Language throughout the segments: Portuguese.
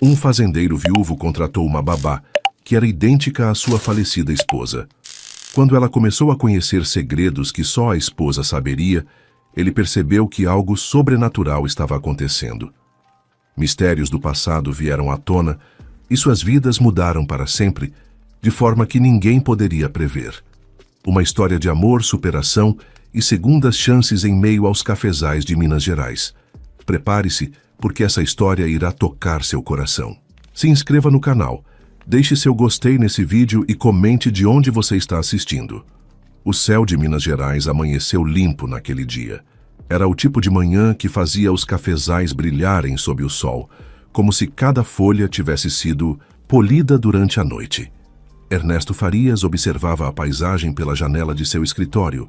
Um fazendeiro viúvo contratou uma babá, que era idêntica à sua falecida esposa. Quando ela começou a conhecer segredos que só a esposa saberia, ele percebeu que algo sobrenatural estava acontecendo. Mistérios do passado vieram à tona e suas vidas mudaram para sempre, de forma que ninguém poderia prever. Uma história de amor, superação e segundas chances em meio aos cafezais de Minas Gerais. Prepare-se, porque essa história irá tocar seu coração. Se inscreva no canal, deixe seu gostei nesse vídeo e comente de onde você está assistindo. O céu de Minas Gerais amanheceu limpo naquele dia. Era o tipo de manhã que fazia os cafezais brilharem sob o sol, como se cada folha tivesse sido polida durante a noite. Ernesto Farias observava a paisagem pela janela de seu escritório,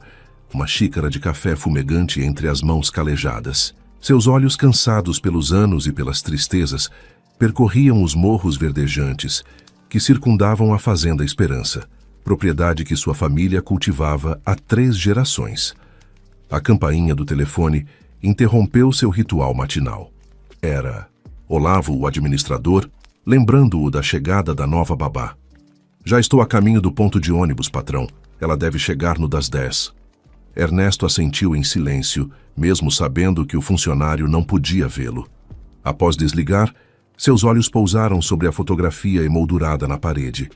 uma xícara de café fumegante entre as mãos calejadas. Seus olhos, cansados pelos anos e pelas tristezas, percorriam os morros verdejantes que circundavam a Fazenda Esperança, propriedade que sua família cultivava há 3 gerações. A campainha do telefone interrompeu seu ritual matinal. Era Olavo, o administrador, lembrando-o da chegada da nova babá. Já estou a caminho do ponto de ônibus, patrão. Ela deve chegar no das 10. Ernesto assentiu em silêncio, mesmo sabendo que o funcionário não podia vê-lo. Após desligar, seus olhos pousaram sobre a fotografia emoldurada na parede.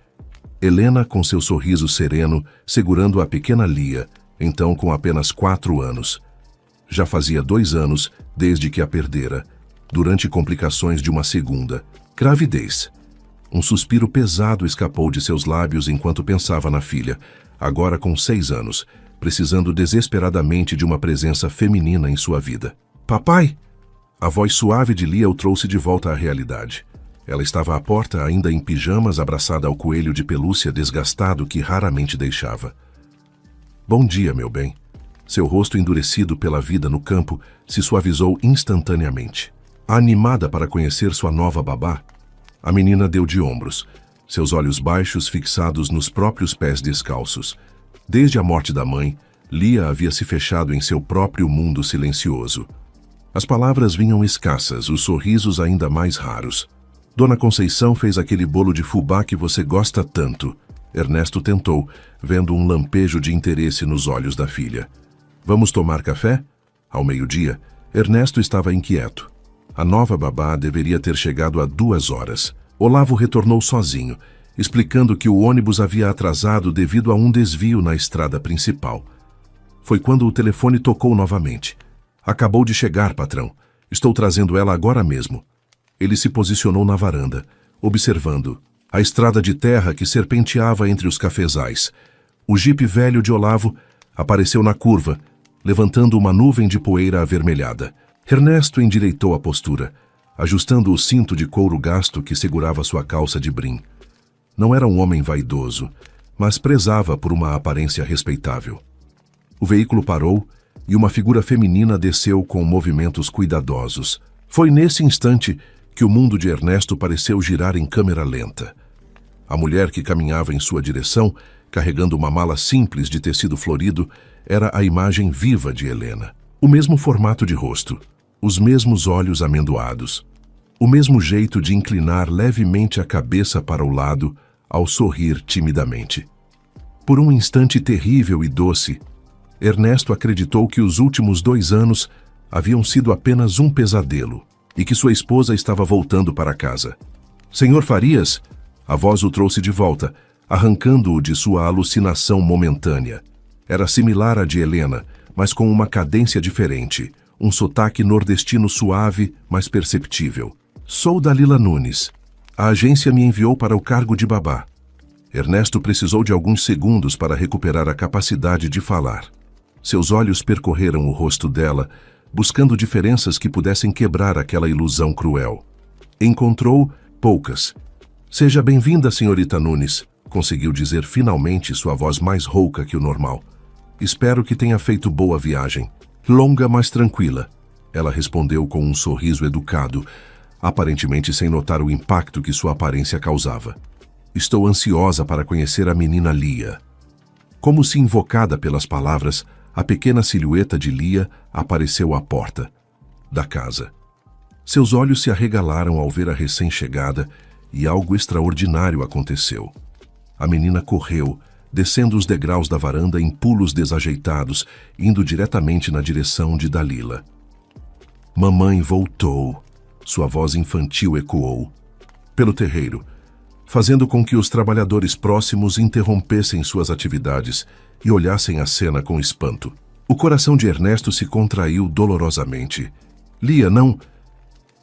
Helena, com seu sorriso sereno, segurando a pequena Lia, então com apenas 4 anos. Já fazia 2 anos desde que a perdera, durante complicações de uma segunda gravidez. Um suspiro pesado escapou de seus lábios enquanto pensava na filha, agora com 6 anos, precisando desesperadamente de uma presença feminina em sua vida. Papai! A voz suave de Lia o trouxe de volta à realidade. Ela estava à porta, ainda em pijamas, abraçada ao coelho de pelúcia desgastado que raramente deixava. Bom dia, meu bem. Seu rosto endurecido pela vida no campo se suavizou instantaneamente. Animada para conhecer sua nova babá, a menina deu de ombros, seus olhos baixos fixados nos próprios pés descalços. Desde a morte da mãe, Lia havia se fechado em seu próprio mundo silencioso. As palavras vinham escassas, os sorrisos ainda mais raros. Dona Conceição fez aquele bolo de fubá que você gosta tanto. Ernesto tentou, vendo um lampejo de interesse nos olhos da filha. Vamos tomar café? Ao meio-dia, Ernesto estava inquieto. A nova babá deveria ter chegado há 2 horas. Olavo retornou sozinho, explicando que o ônibus havia atrasado devido a um desvio na estrada principal. Foi quando o telefone tocou novamente. Acabou de chegar, patrão. Estou trazendo ela agora mesmo. Ele se posicionou na varanda, observando a estrada de terra que serpenteava entre os cafezais. O jipe velho de Olavo apareceu na curva, levantando uma nuvem de poeira avermelhada. Ernesto endireitou a postura, ajustando o cinto de couro gasto que segurava sua calça de brim. Não era um homem vaidoso, mas prezava por uma aparência respeitável. O veículo parou e uma figura feminina desceu com movimentos cuidadosos. Foi nesse instante que o mundo de Ernesto pareceu girar em câmera lenta. A mulher que caminhava em sua direção, carregando uma mala simples de tecido florido, era a imagem viva de Helena. O mesmo formato de rosto, os mesmos olhos amendoados, o mesmo jeito de inclinar levemente a cabeça para o lado ao sorrir timidamente. Por um instante terrível e doce, Ernesto acreditou que os últimos 2 anos haviam sido apenas um pesadelo e que sua esposa estava voltando para casa. Senhor Farias? A voz o trouxe de volta, arrancando-o de sua alucinação momentânea. Era similar à de Helena, mas com uma cadência diferente, um sotaque nordestino suave, mas perceptível. Sou Dalila Nunes. A agência me enviou para o cargo de babá. Ernesto precisou de alguns segundos para recuperar a capacidade de falar. Seus olhos percorreram o rosto dela, buscando diferenças que pudessem quebrar aquela ilusão cruel. Encontrou poucas. Seja bem-vinda, senhorita Nunes, conseguiu dizer finalmente, sua voz mais rouca que o normal. Espero que tenha feito boa viagem. Longa, mas tranquila. Ela respondeu com um sorriso educado, aparentemente sem notar o impacto que sua aparência causava. Estou ansiosa para conhecer a menina Lia. Como se invocada pelas palavras, a pequena silhueta de Lia apareceu à porta da casa. Seus olhos se arregalaram ao ver a recém-chegada e algo extraordinário aconteceu. A menina correu, descendo os degraus da varanda em pulos desajeitados, indo diretamente na direção de Dalila. Mamãe voltou, sua voz infantil ecoou pelo terreiro, fazendo com que os trabalhadores próximos interrompessem suas atividades e olhassem a cena com espanto. O coração de Ernesto se contraiu dolorosamente. Lia, não...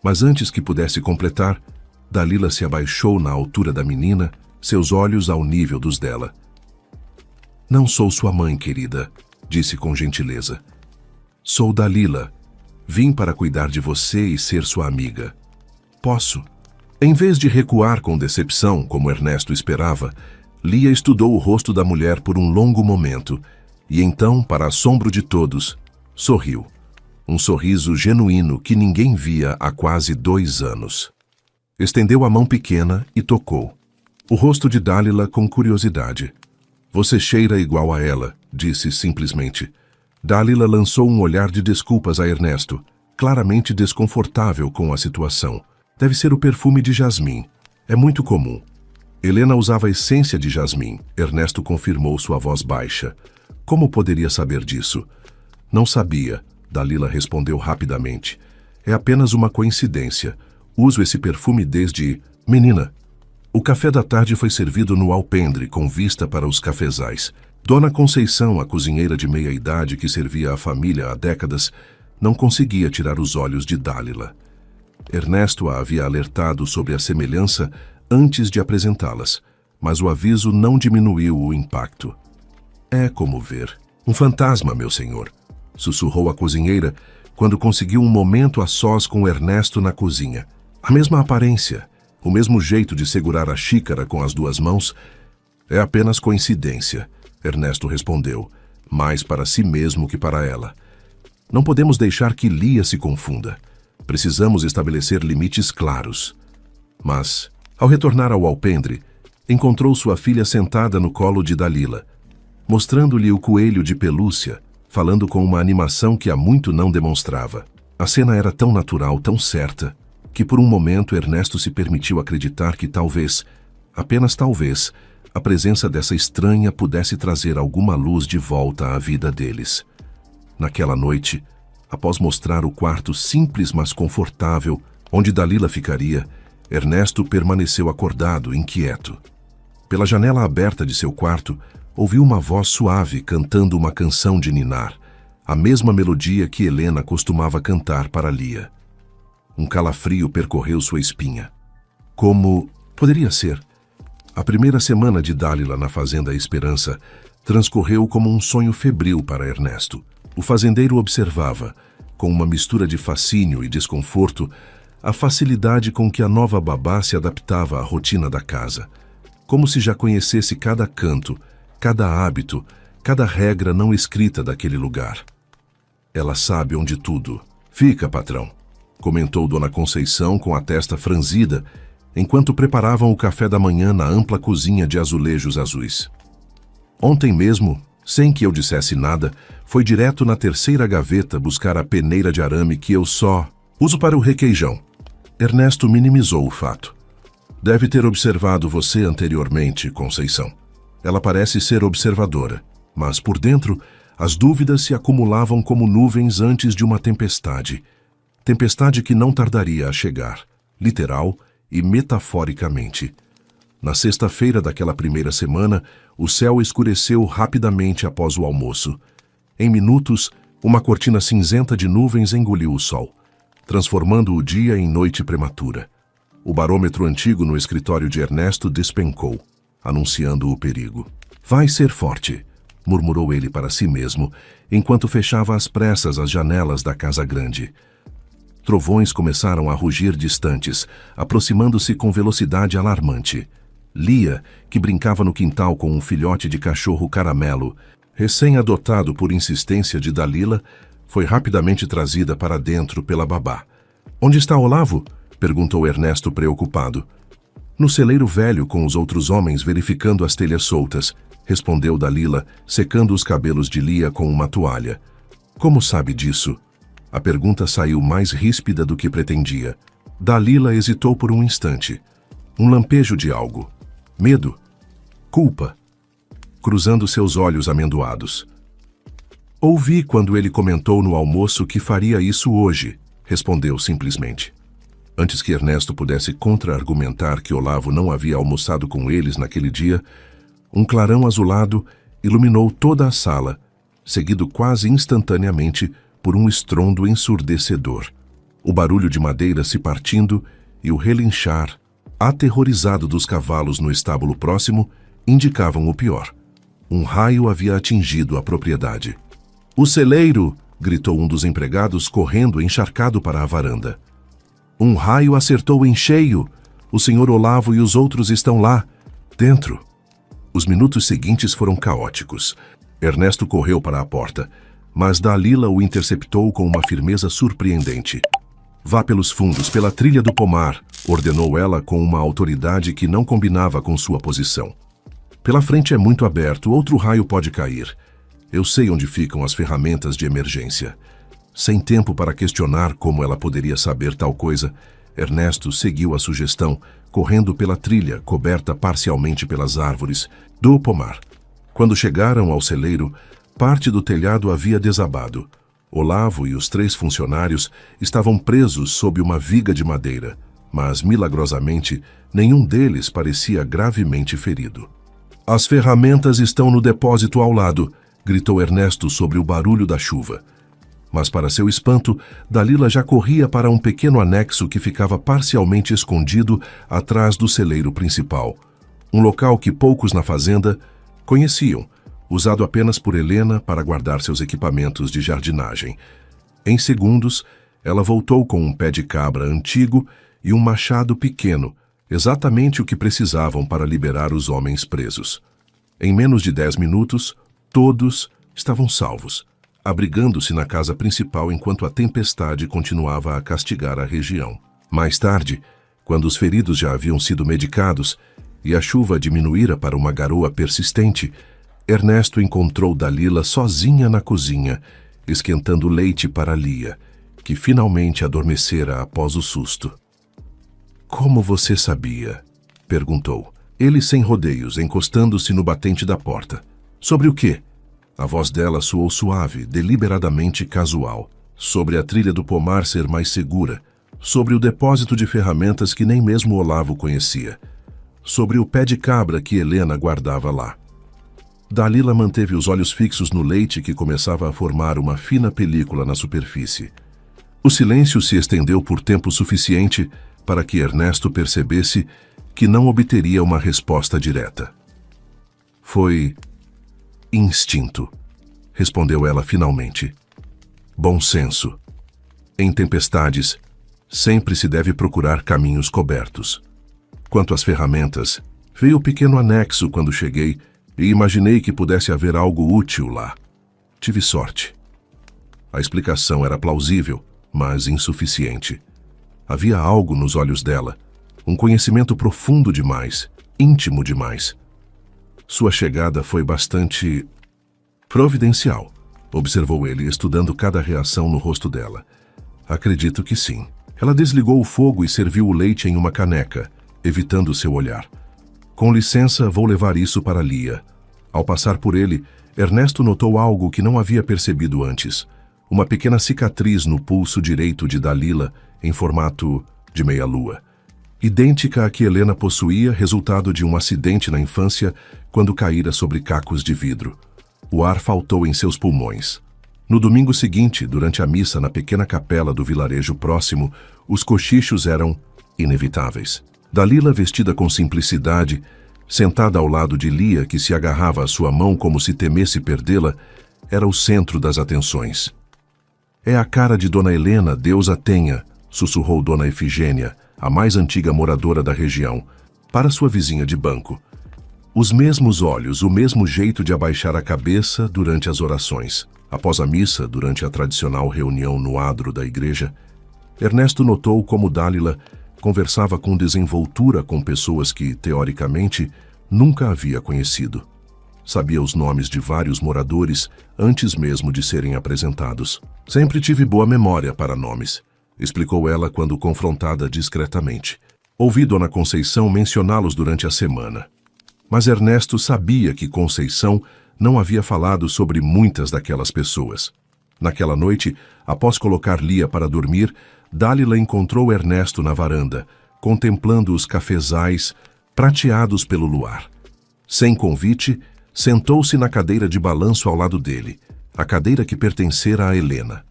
Mas antes que pudesse completar, Dalila se abaixou na altura da menina, seus olhos ao nível dos dela. Não sou sua mãe, querida, disse com gentileza. Sou Dalila. Vim para cuidar de você e ser sua amiga. Posso? Em vez de recuar com decepção, como Ernesto esperava, Lia estudou o rosto da mulher por um longo momento e então, para assombro de todos, sorriu. Um sorriso genuíno que ninguém via há quase 2 anos. Estendeu a mão pequena e tocou. O rosto de Dalila com curiosidade. Você cheira igual a ela, disse simplesmente. Dalila lançou um olhar de desculpas a Ernesto, claramente desconfortável com a situação. Deve ser o perfume de jasmim. É muito comum. Helena usava essência de jasmim, Ernesto confirmou sua voz baixa. Como poderia saber disso? Não sabia. Dalila respondeu rapidamente. É apenas uma coincidência. Uso esse perfume desde... Menina. O café da tarde foi servido no alpendre, com vista para os cafezais. Dona Conceição, a cozinheira de meia-idade que servia a família há décadas, não conseguia tirar os olhos de Dalila. Ernesto a havia alertado sobre a semelhança antes de apresentá-las, mas o aviso não diminuiu o impacto. É como ver. Um fantasma, meu senhor. Sussurrou a cozinheira quando conseguiu um momento a sós com Ernesto na cozinha. A mesma aparência, o mesmo jeito de segurar a xícara com as 2 mãos. É apenas coincidência, Ernesto respondeu, mais para si mesmo que para ela. Não podemos deixar que Lia se confunda. Precisamos estabelecer limites claros. Mas, ao retornar ao alpendre, encontrou sua filha sentada no colo de Dalila, mostrando-lhe o coelho de pelúcia, falando com uma animação que há muito não demonstrava. A cena era tão natural, tão certa, que por um momento Ernesto se permitiu acreditar que talvez, apenas talvez, a presença dessa estranha pudesse trazer alguma luz de volta à vida deles. Naquela noite, após mostrar o quarto simples mas confortável, onde Dalila ficaria, Ernesto permaneceu acordado, inquieto. Pela janela aberta de seu quarto, ouviu uma voz suave cantando uma canção de ninar, a mesma melodia que Helena costumava cantar para Lia. Um calafrio percorreu sua espinha. Como poderia ser? A primeira semana de Dalila na Fazenda Esperança transcorreu como um sonho febril para Ernesto. O fazendeiro observava, com uma mistura de fascínio e desconforto, a facilidade com que a nova babá se adaptava à rotina da casa, como se já conhecesse cada canto, cada hábito, cada regra não escrita daquele lugar. Ela sabe onde tudo. Fica, patrão, comentou Dona Conceição com a testa franzida, enquanto preparavam o café da manhã na ampla cozinha de azulejos azuis. Ontem mesmo, sem que eu dissesse nada, foi direto na 3ª gaveta buscar a peneira de arame que eu só uso para o requeijão. Ernesto minimizou o fato. Deve ter observado você anteriormente, Conceição. Ela parece ser observadora, mas por dentro as dúvidas se acumulavam como nuvens antes de uma tempestade. Tempestade que não tardaria a chegar, literal e metaforicamente. Na sexta-feira daquela primeira semana, o céu escureceu rapidamente após o almoço. Em minutos, uma cortina cinzenta de nuvens engoliu o sol, transformando o dia em noite prematura. O barômetro antigo no escritório de Ernesto despencou, anunciando o perigo. Vai ser forte, murmurou ele para si mesmo, enquanto fechava às pressas as janelas da casa grande. Trovões começaram a rugir distantes, aproximando-se com velocidade alarmante. Lia, que brincava no quintal com um filhote de cachorro caramelo, recém-adotado por insistência de Dalila, foi rapidamente trazida para dentro pela babá. Onde está Olavo? Perguntou Ernesto preocupado. No celeiro velho com os outros homens verificando as telhas soltas, respondeu Dalila, secando os cabelos de Lia com uma toalha. Como sabe disso? A pergunta saiu mais ríspida do que pretendia. Dalila hesitou por um instante. Um lampejo de algo. Medo. Culpa. Cruzando seus olhos amendoados. Ouvi quando ele comentou no almoço que faria isso hoje, respondeu simplesmente. Antes que Ernesto pudesse contra-argumentar que Olavo não havia almoçado com eles naquele dia, um clarão azulado iluminou toda a sala, seguido quase instantaneamente por um estrondo ensurdecedor. O barulho de madeira se partindo e o relinchar, aterrorizado dos cavalos no estábulo próximo, indicavam o pior. Um raio havia atingido a propriedade. "O celeiro!" gritou um dos empregados, correndo encharcado para a varanda. "Um raio acertou em cheio! O senhor Olavo e os outros estão lá, dentro!" Os minutos seguintes foram caóticos. Ernesto correu para a porta, mas Dalila o interceptou com uma firmeza surpreendente. "Vá pelos fundos, pela trilha do pomar", ordenou ela com uma autoridade que não combinava com sua posição. "Pela frente é muito aberto, outro raio pode cair. Eu sei onde ficam as ferramentas de emergência." Sem tempo para questionar como ela poderia saber tal coisa, Ernesto seguiu a sugestão, correndo pela trilha, coberta parcialmente pelas árvores, do pomar. Quando chegaram ao celeiro, parte do telhado havia desabado. Olavo e os 3 funcionários estavam presos sob uma viga de madeira, mas, milagrosamente, nenhum deles parecia gravemente ferido. "As ferramentas estão no depósito ao lado", gritou Ernesto sobre o barulho da chuva. Mas, para seu espanto, Dalila já corria para um pequeno anexo que ficava parcialmente escondido atrás do celeiro principal. Um local que poucos na fazenda conheciam, usado apenas por Helena para guardar seus equipamentos de jardinagem. Em segundos, ela voltou com um pé de cabra antigo e um machado pequeno, exatamente o que precisavam para liberar os homens presos. Em menos de 10 minutos, todos estavam salvos, abrigando-se na casa principal enquanto a tempestade continuava a castigar a região. Mais tarde, quando os feridos já haviam sido medicados e a chuva diminuíra para uma garoa persistente, Ernesto encontrou Dalila sozinha na cozinha, esquentando leite para Lia, que finalmente adormecera após o susto. "Como você sabia?" perguntou, ele sem rodeios, encostando-se no batente da porta. "Sobre o quê?" A voz dela soou suave, deliberadamente casual. "Sobre a trilha do pomar ser mais segura, sobre o depósito de ferramentas que nem mesmo Olavo conhecia, sobre o pé de cabra que Helena guardava lá." Dalila manteve os olhos fixos no leite que começava a formar uma fina película na superfície. O silêncio se estendeu por tempo suficiente para que Ernesto percebesse que não obteria uma resposta direta. "Foi instinto", respondeu ela finalmente. "Bom senso. Em tempestades, sempre se deve procurar caminhos cobertos. Quanto às ferramentas, veio o pequeno anexo quando cheguei e imaginei que pudesse haver algo útil lá. Tive sorte." A explicação era plausível, mas insuficiente. Havia algo nos olhos dela, um conhecimento profundo demais, íntimo demais. Sua chegada foi bastante providencial, observou ele, estudando cada reação no rosto dela. "Acredito que sim." Ela desligou o fogo e serviu o leite em uma caneca, evitando seu olhar. "Com licença, vou levar isso para Lia." Ao passar por ele, Ernesto notou algo que não havia percebido antes. Uma pequena cicatriz no pulso direito de Dalila, em formato de meia-lua. Idêntica à que Helena possuía, resultado de um acidente na infância, quando caíra sobre cacos de vidro. O ar faltou em seus pulmões. No domingo seguinte, durante a missa na pequena capela do vilarejo próximo, os cochichos eram inevitáveis. Dalila, vestida com simplicidade, sentada ao lado de Lia, que se agarrava à sua mão como se temesse perdê-la, era o centro das atenções. "É a cara de Dona Helena, Deus a tenha", sussurrou Dona Efigênia, a mais antiga moradora da região, para sua vizinha de banco. Os mesmos olhos, o mesmo jeito de abaixar a cabeça durante as orações. Após a missa, durante a tradicional reunião no adro da igreja, Ernesto notou como Dalila conversava com desenvoltura com pessoas que, teoricamente, nunca havia conhecido. Sabia os nomes de vários moradores antes mesmo de serem apresentados. Sempre tive boa memória para nomes, explicou ela quando confrontada discretamente. Ouvi Dona Conceição mencioná-los durante a semana. Mas Ernesto sabia que Conceição não havia falado sobre muitas daquelas pessoas. Naquela noite, após colocar Lia para dormir, Dálila encontrou Ernesto na varanda, contemplando os cafezais prateados pelo luar. Sem convite, sentou-se na cadeira de balanço ao lado dele, a cadeira que pertencera a Helena.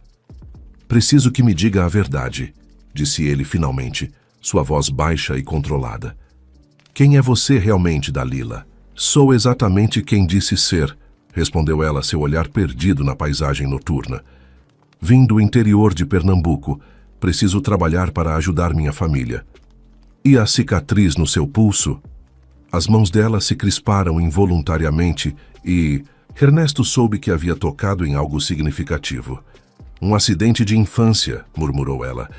"Preciso que me diga a verdade", disse ele finalmente, sua voz baixa e controlada. "Quem é você realmente, Dálila?" "Sou exatamente quem disse ser", respondeu ela, seu olhar perdido na paisagem noturna. "Vim do interior de Pernambuco. Preciso trabalhar para ajudar minha família." "E a cicatriz no seu pulso?" As mãos dela se crisparam involuntariamente e Ernesto soube que havia tocado em algo significativo. "Um acidente de infância", murmurou ela.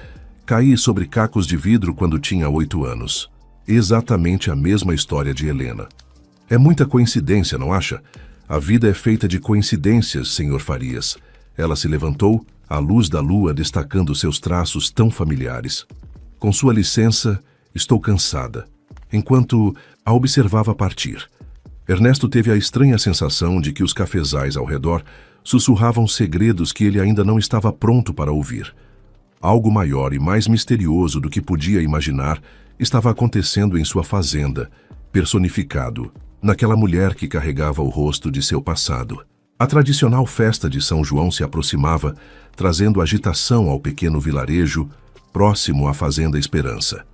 "Caí sobre cacos de vidro quando tinha 8 anos. Exatamente a mesma história de Helena." "É muita coincidência, não acha? A vida é feita de coincidências, Sr. Farias." Ela se levantou, à luz da lua destacando seus traços tão familiares. "Com sua licença, estou cansada." Enquanto a observava partir, Ernesto teve a estranha sensação de que os cafezais ao redor sussurravam segredos que ele ainda não estava pronto para ouvir. Algo maior e mais misterioso do que podia imaginar estava acontecendo em sua fazenda, personificado naquela mulher que carregava o rosto de seu passado. A tradicional festa de São João se aproximava, trazendo agitação ao pequeno vilarejo próximo à Fazenda Esperança.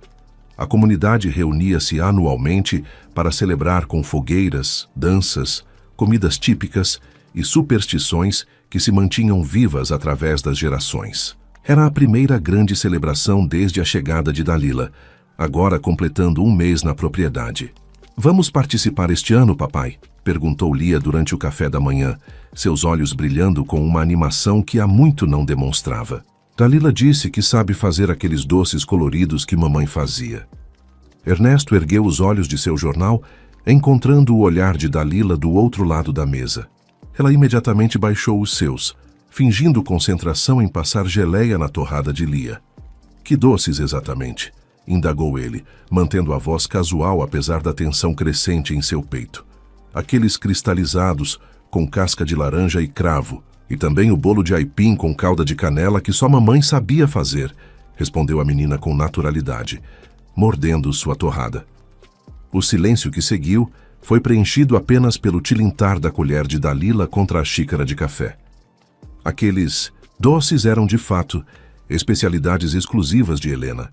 A comunidade reunia-se anualmente para celebrar com fogueiras, danças, comidas típicas e superstições que se mantinham vivas através das gerações. Era a primeira grande celebração desde a chegada de Dálila, agora completando 1 mês na propriedade. "Vamos participar este ano, papai?", perguntou Lia durante o café da manhã, seus olhos brilhando com uma animação que há muito não demonstrava. "Dálila disse que sabe fazer aqueles doces coloridos que mamãe fazia." Ernesto ergueu os olhos de seu jornal, encontrando o olhar de Dálila do outro lado da mesa. Ela imediatamente baixou os seus, fingindo concentração em passar geleia na torrada de Lia. "Que doces exatamente?", indagou ele, mantendo a voz casual apesar da tensão crescente em seu peito. "Aqueles cristalizados, com casca de laranja e cravo, e também o bolo de aipim com calda de canela que só mamãe sabia fazer", respondeu a menina com naturalidade, mordendo sua torrada. O silêncio que seguiu foi preenchido apenas pelo tilintar da colher de Dálila contra a xícara de café. Aqueles doces eram, de fato, especialidades exclusivas de Helena.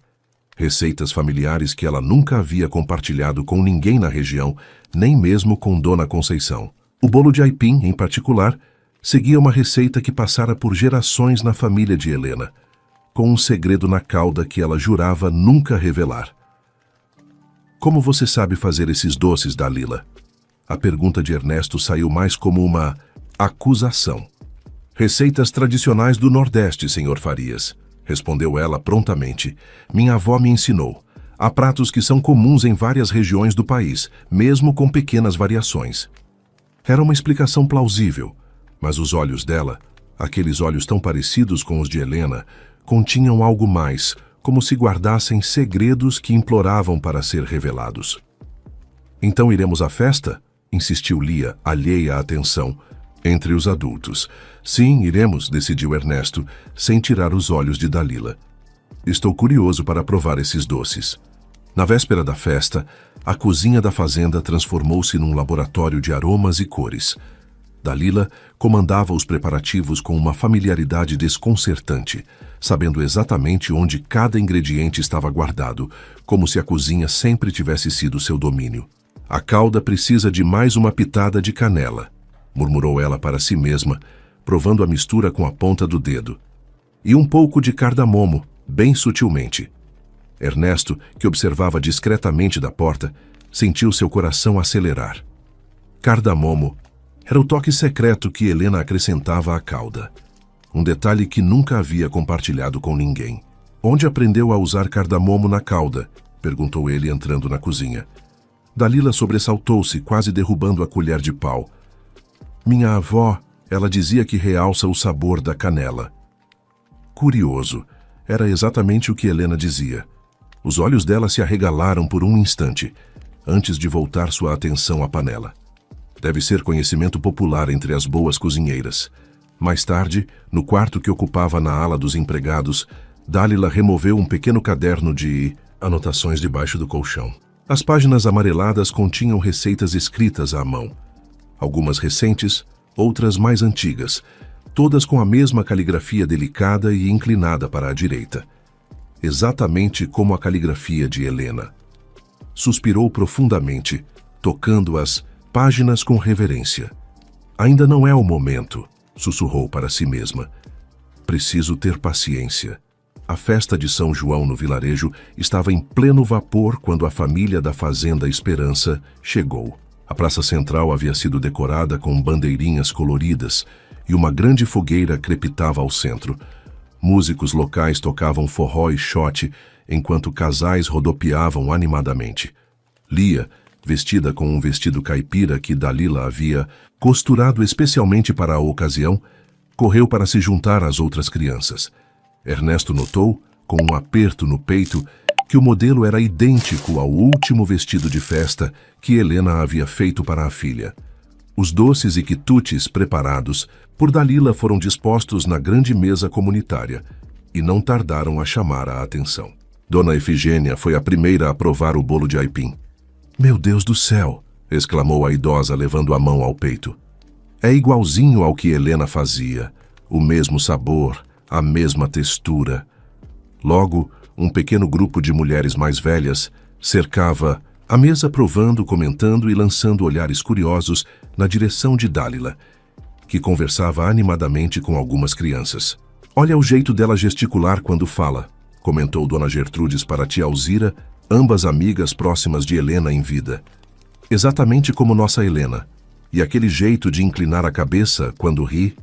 Receitas familiares que ela nunca havia compartilhado com ninguém na região, nem mesmo com Dona Conceição. O bolo de aipim, em particular, seguia uma receita que passara por gerações na família de Helena, com um segredo na cauda que ela jurava nunca revelar. "Como você sabe fazer esses doces, Dálila?" A pergunta de Ernesto saiu mais como uma acusação. "Receitas tradicionais do Nordeste, Sr. Farias", respondeu ela prontamente. "Minha avó me ensinou. Há pratos que são comuns em várias regiões do país, mesmo com pequenas variações." Era uma explicação plausível, mas os olhos dela, aqueles olhos tão parecidos com os de Helena, continham algo mais, como se guardassem segredos que imploravam para ser revelados. "Então iremos à festa?", insistiu Lia, alheia à atenção, entre os adultos. "Sim, iremos", decidiu Ernesto, sem tirar os olhos de Dálila. "Estou curioso para provar esses doces." Na véspera da festa, a cozinha da fazenda transformou-se num laboratório de aromas e cores. Dálila comandava os preparativos com uma familiaridade desconcertante, sabendo exatamente onde cada ingrediente estava guardado, como se a cozinha sempre tivesse sido seu domínio. "A calda precisa de mais uma pitada de canela", murmurou ela para si mesma, provando a mistura com a ponta do dedo. "E um pouco de cardamomo, bem sutilmente." Ernesto, que observava discretamente da porta, sentiu seu coração acelerar. Cardamomo era o toque secreto que Helena acrescentava à calda. Um detalhe que nunca havia compartilhado com ninguém. "Onde aprendeu a usar cardamomo na calda?", perguntou ele entrando na cozinha. Dálila sobressaltou-se, quase derrubando a colher de pau. Minha avó, ela dizia que realça o sabor da canela. Curioso, era exatamente o que Helena dizia. Os olhos dela se arregalaram por um instante, antes de voltar sua atenção à panela. Deve ser conhecimento popular entre as boas cozinheiras. Mais tarde, no quarto que ocupava na ala dos empregados, Dálila removeu um pequeno caderno de anotações debaixo do colchão. As páginas amareladas continham receitas escritas à mão. Algumas recentes, outras mais antigas, todas com a mesma caligrafia delicada e inclinada para a direita. Exatamente como a caligrafia de Helena. Suspirou profundamente, tocando as páginas com reverência. Ainda não é o momento, sussurrou para si mesma. Preciso ter paciência. A festa de São João no vilarejo estava em pleno vapor quando a família da Fazenda Esperança chegou. A praça central havia sido decorada com bandeirinhas coloridas e uma grande fogueira crepitava ao centro. Músicos locais tocavam forró e xote, enquanto casais rodopiavam animadamente. Lia, vestida com um vestido caipira que Dálila havia costurado especialmente para a ocasião, correu para se juntar às outras crianças. Ernesto notou, com um aperto no peito, que o modelo era idêntico ao último vestido de festa que Helena havia feito para a filha. Os doces e quitutes preparados por Dálila foram dispostos na grande mesa comunitária e não tardaram a chamar a atenção. Dona Efigênia foi a primeira a provar o bolo de aipim. "Meu Deus do céu!" exclamou a idosa levando a mão ao peito. "É igualzinho ao que Helena fazia, o mesmo sabor, a mesma textura." Logo, um pequeno grupo de mulheres mais velhas cercava a mesa provando, comentando e lançando olhares curiosos na direção de Dálila, que conversava animadamente com algumas crianças. "Olha o jeito dela gesticular quando fala", comentou Dona Gertrudes para tia Alzira, ambas amigas próximas de Helena em vida. "Exatamente como nossa Helena. E aquele jeito de inclinar a cabeça quando ri."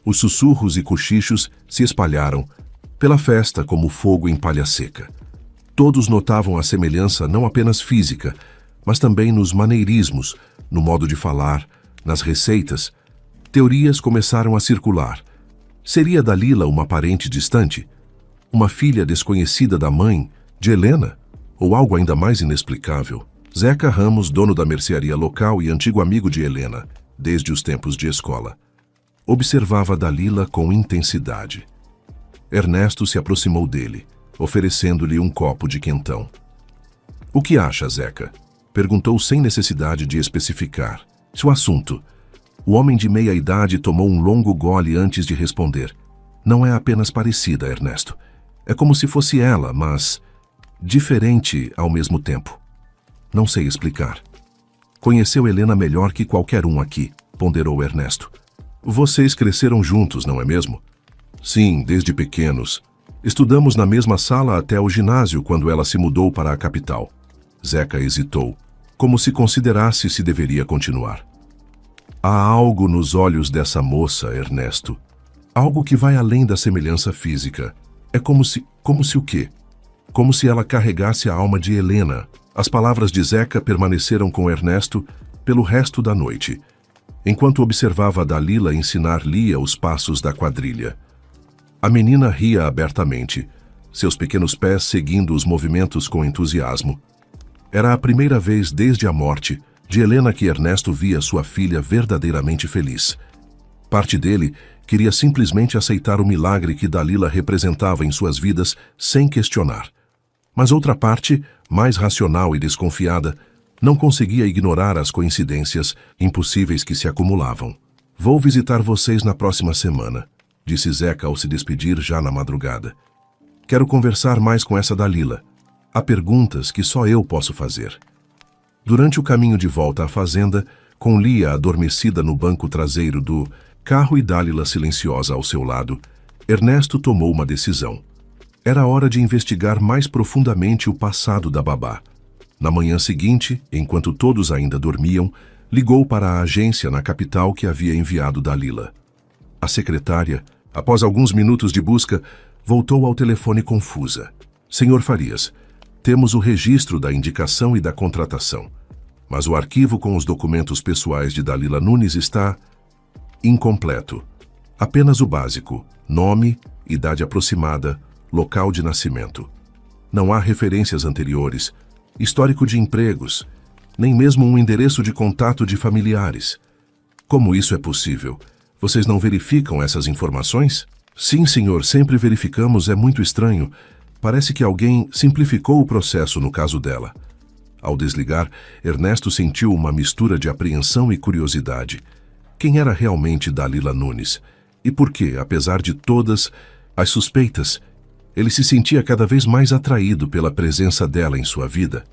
Os sussurros e cochichos se espalharam pela festa como fogo em palha seca. Todos notavam a semelhança não apenas física, mas também nos maneirismos, no modo de falar, nas receitas. Teorias começaram a circular. Seria Dálila uma parente distante? Uma filha desconhecida da mãe, de Helena? Ou algo ainda mais inexplicável? Zeca Ramos, dono da mercearia local e antigo amigo de Helena, desde os tempos de escola, observava Dálila com intensidade. Ernesto se aproximou dele, oferecendo-lhe um copo de quentão. "O que acha, Zeca?" perguntou sem necessidade de especificar. Seu assunto. O homem de meia idade tomou um longo gole antes de responder. "Não é apenas parecida, Ernesto. É como se fosse ela, mas diferente ao mesmo tempo. Não sei explicar." "Conheceu Helena melhor que qualquer um aqui", ponderou Ernesto. "Vocês cresceram juntos, não é mesmo?" "Sim, desde pequenos. Estudamos na mesma sala até o ginásio quando ela se mudou para a capital." Zeca hesitou, como se considerasse se deveria continuar. "Há algo nos olhos dessa moça, Ernesto. Algo que vai além da semelhança física. É como se o quê? Como se ela carregasse a alma de Helena." As palavras de Zeca permaneceram com Ernesto pelo resto da noite, enquanto observava Dálila ensinar Lia os passos da quadrilha. A menina ria abertamente, seus pequenos pés seguindo os movimentos com entusiasmo. Era a primeira vez desde a morte de Helena que Ernesto via sua filha verdadeiramente feliz. Parte dele queria simplesmente aceitar o milagre que Dálila representava em suas vidas sem questionar. Mas outra parte, mais racional e desconfiada, não conseguia ignorar as coincidências impossíveis que se acumulavam. "Vou visitar vocês na próxima semana", disse Zeca ao se despedir já na madrugada. "Quero conversar mais com essa Dálila. Há perguntas que só eu posso fazer." Durante o caminho de volta à fazenda, com Lia adormecida no banco traseiro do carro e Dálila silenciosa ao seu lado, Ernesto tomou uma decisão. Era hora de investigar mais profundamente o passado da babá. Na manhã seguinte, enquanto todos ainda dormiam, ligou para a agência na capital que havia enviado Dálila. A secretária, após alguns minutos de busca, voltou ao telefone confusa. "Senhor Farias, temos o registro da indicação e da contratação." mas o arquivo com os documentos pessoais de Dalila Nunes está incompleto. Apenas o básico: nome, idade aproximada, local de nascimento. Não há referências anteriores, histórico de empregos, nem mesmo um endereço de contato de familiares. Como isso é possível? Vocês não verificam essas informações? Sim, senhor, sempre verificamos, é muito estranho. Parece que alguém simplificou o processo no caso dela. Ao desligar, Ernesto sentiu uma mistura de apreensão e curiosidade. Quem era realmente Dalila Nunes? E por que, apesar de todas as suspeitas, ele se sentia cada vez mais atraído pela presença dela em sua vida?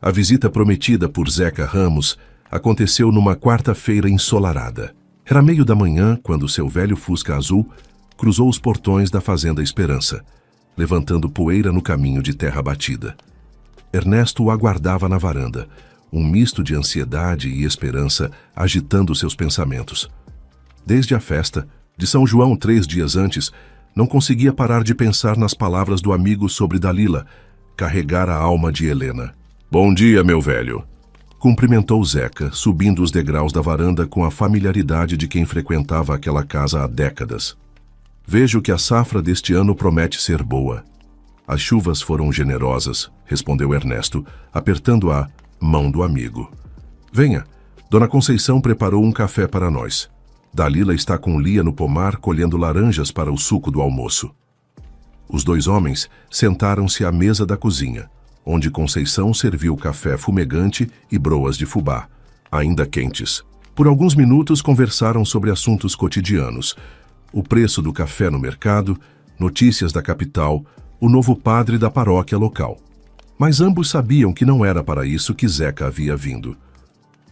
A visita prometida por Zeca Ramos aconteceu numa quarta-feira ensolarada. Era meio da manhã quando seu velho Fusca azul cruzou os portões da Fazenda Esperança, levantando poeira no caminho de terra batida. Ernesto o aguardava na varanda, um misto de ansiedade e esperança agitando seus pensamentos. Desde a festa de São João 3 dias antes, não conseguia parar de pensar nas palavras do amigo sobre Dalila, carregar a alma de Helena. "Bom dia, meu velho", cumprimentou Zeca, subindo os degraus da varanda com a familiaridade de quem frequentava aquela casa há décadas. "Vejo que a safra deste ano promete ser boa." "As chuvas foram generosas", respondeu Ernesto, apertando a mão do amigo. "Venha, Dona Conceição preparou um café para nós. Dalila está com Lia no pomar colhendo laranjas para o suco do almoço." Os dois homens sentaram-se à mesa da cozinha, onde Conceição serviu café fumegante e broas de fubá, ainda quentes. Por alguns minutos conversaram sobre assuntos cotidianos: o preço do café no mercado, notícias da capital, o novo padre da paróquia local. Mas ambos sabiam que não era para isso que Zeca havia vindo.